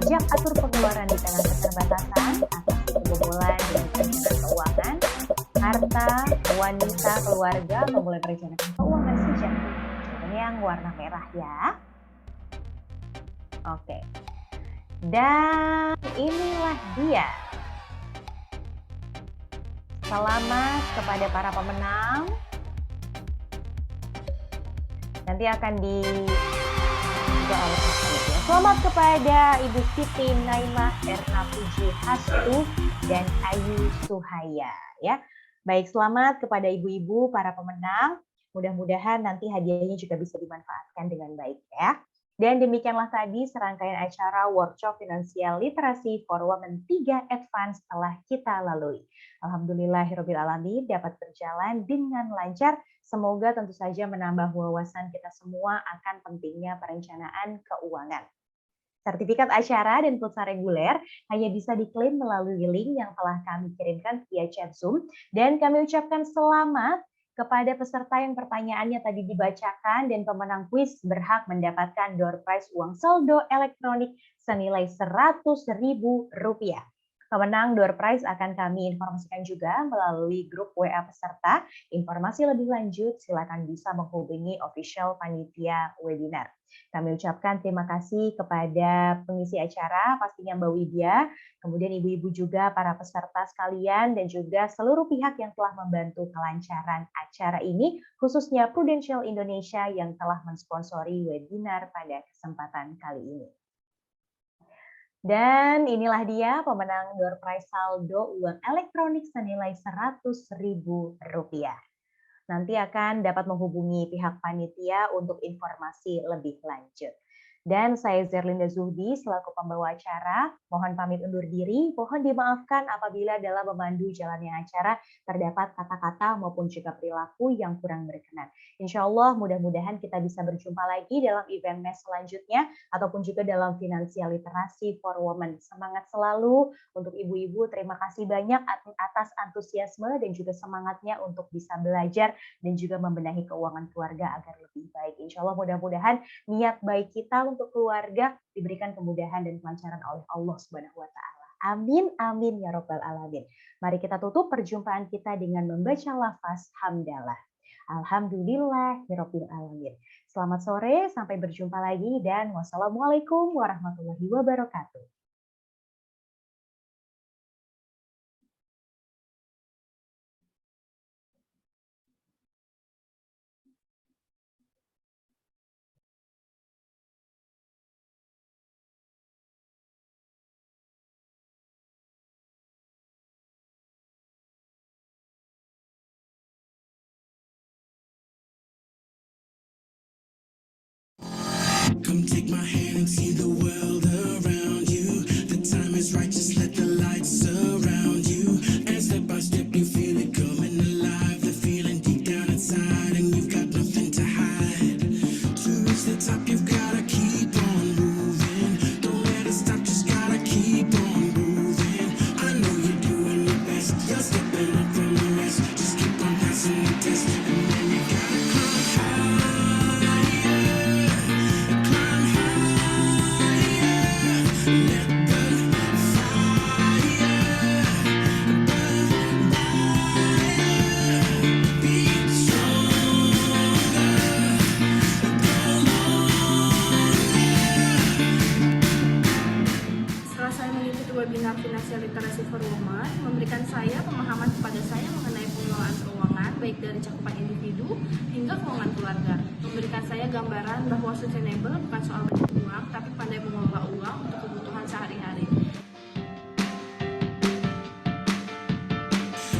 Bijak atur pengeluaran di tengah keterbatasan, atasi kebobolan dan perencanaan keuangan, harta, wanita, keluarga, atau mulai merencanakan keuangan sejak dini. Jawabannya yang warna merah ya. Oke. Dan inilah dia. Selamat kepada para pemenang. Nanti akan Selamat kepada Ibu Siti Naimah Erna Puji Hastu dan Ayu Suhaya ya. Baik, selamat kepada ibu-ibu para pemenang. Mudah-mudahan nanti hadiahnya juga bisa dimanfaatkan dengan baik ya. Dan demikianlah tadi serangkaian acara Workshop Finansial Literasi for Women 3 Advance telah kita lalui. Alhamdulillahirrabbilalamin dapat berjalan dengan lancar. Semoga tentu saja menambah wawasan kita semua akan pentingnya perencanaan keuangan. Sertifikat acara dan pulsa reguler hanya bisa diklaim melalui link yang telah kami kirimkan via chat Zoom. Dan kami ucapkan selamat kepada peserta yang pertanyaannya tadi dibacakan dan pemenang kuis berhak mendapatkan door prize uang saldo elektronik senilai Rp100.000. Pemenang door prize akan kami informasikan juga melalui grup WA peserta. Informasi lebih lanjut silakan bisa menghubungi official panitia webinar. Kami ucapkan terima kasih kepada pengisi acara, pastinya Mbak Widya, kemudian ibu-ibu juga, para peserta sekalian, dan juga seluruh pihak yang telah membantu kelancaran acara ini, khususnya Prudential Indonesia yang telah mensponsori webinar pada kesempatan kali ini. Dan inilah dia pemenang door prize saldo uang elektronik senilai Rp100.000. Nanti akan dapat menghubungi pihak panitia untuk informasi lebih lanjut. Dan saya Zerlinda Zuhdi selaku pembawa acara, mohon pamit undur diri, mohon dimaafkan apabila dalam memandu jalannya acara terdapat kata-kata maupun juga perilaku yang kurang berkenan. Insya Allah mudah-mudahan kita bisa berjumpa lagi dalam event MES selanjutnya, ataupun juga dalam Financial Literasi for Women. Semangat selalu untuk ibu-ibu, terima kasih banyak atas antusiasme dan juga semangatnya untuk bisa belajar dan juga membenahi keuangan keluarga agar lebih baik. Insya Allah mudah-mudahan niat baik kita untuk keluarga diberikan kemudahan dan kelancaran oleh Allah Subhanahu wa taala. Amin amin ya rabbal alamin. Mari kita tutup perjumpaan kita dengan membaca lafaz hamdalah. Alhamdulillahirabbil alamin. Selamat sore, sampai berjumpa lagi dan wassalamualaikum warahmatullahi wabarakatuh. saya gambaran bahwa sustainable bukan soal banyak uang, tapi pandai mengelola uang untuk kebutuhan sehari-hari.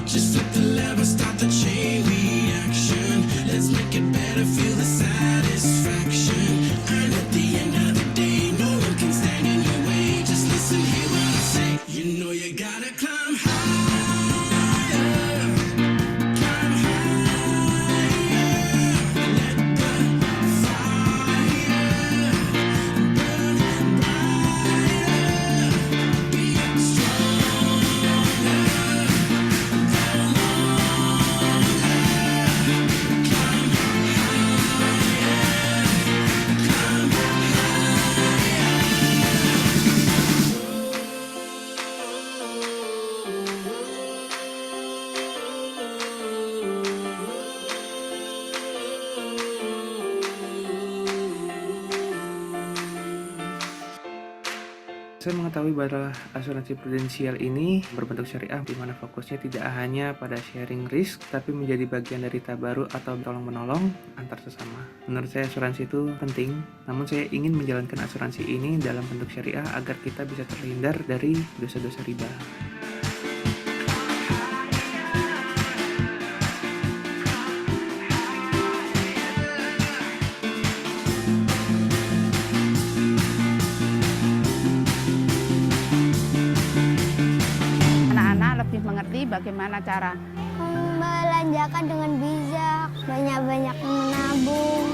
Just flip the lever, start the chain reaction. Let's make it better, feel the satisfaction. And at the end of the day, no one can stand in your way. Just listen, hear what I say. You know you gotta climb higher, climb higher. Let the fire burn brighter. Be stronger. Saya mengetahui bahwa asuransi prudensial ini berbentuk syariah di mana fokusnya tidak hanya pada sharing risk tapi menjadi bagian dari tabaruk atau tolong-menolong antar sesama. Menurut saya asuransi itu penting, namun saya ingin menjalankan asuransi ini dalam bentuk syariah agar kita bisa terhindar dari dosa-dosa riba. Anak-anak lebih mengerti bagaimana cara Membelanjakan dengan bijak, banyak-banyak menabung.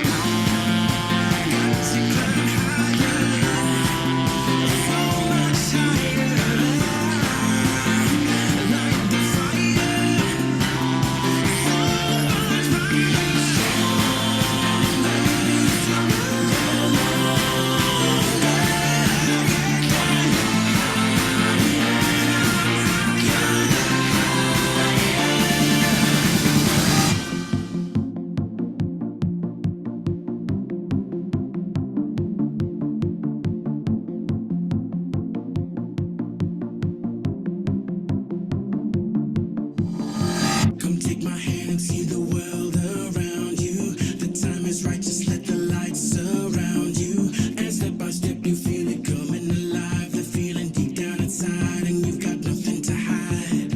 Come take my hand and see the world around you. The time is right, just let the light surround you. And step by step you feel it coming alive. The feeling deep down inside and you've got nothing to hide.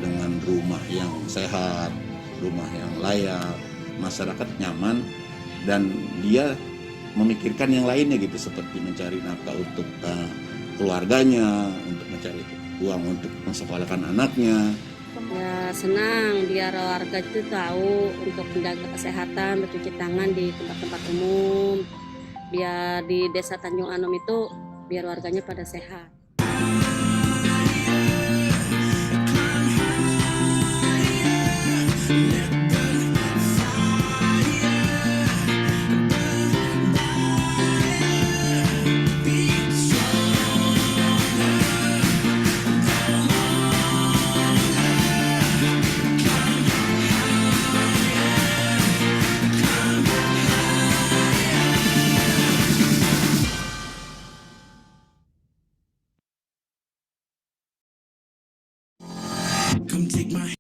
Dengan rumah yang sehat, rumah yang layak, masyarakat nyaman, dan dia memikirkan yang lainnya gitu, seperti mencari nafkah untuk keluarganya, untuk mencari uang untuk mensekolahkan anaknya. Ya senang biar warga itu tahu untuk menjaga kesehatan, bercuci tangan di tempat-tempat umum. Biar di Desa Tanjung Anom itu biar warganya pada sehat. Come take my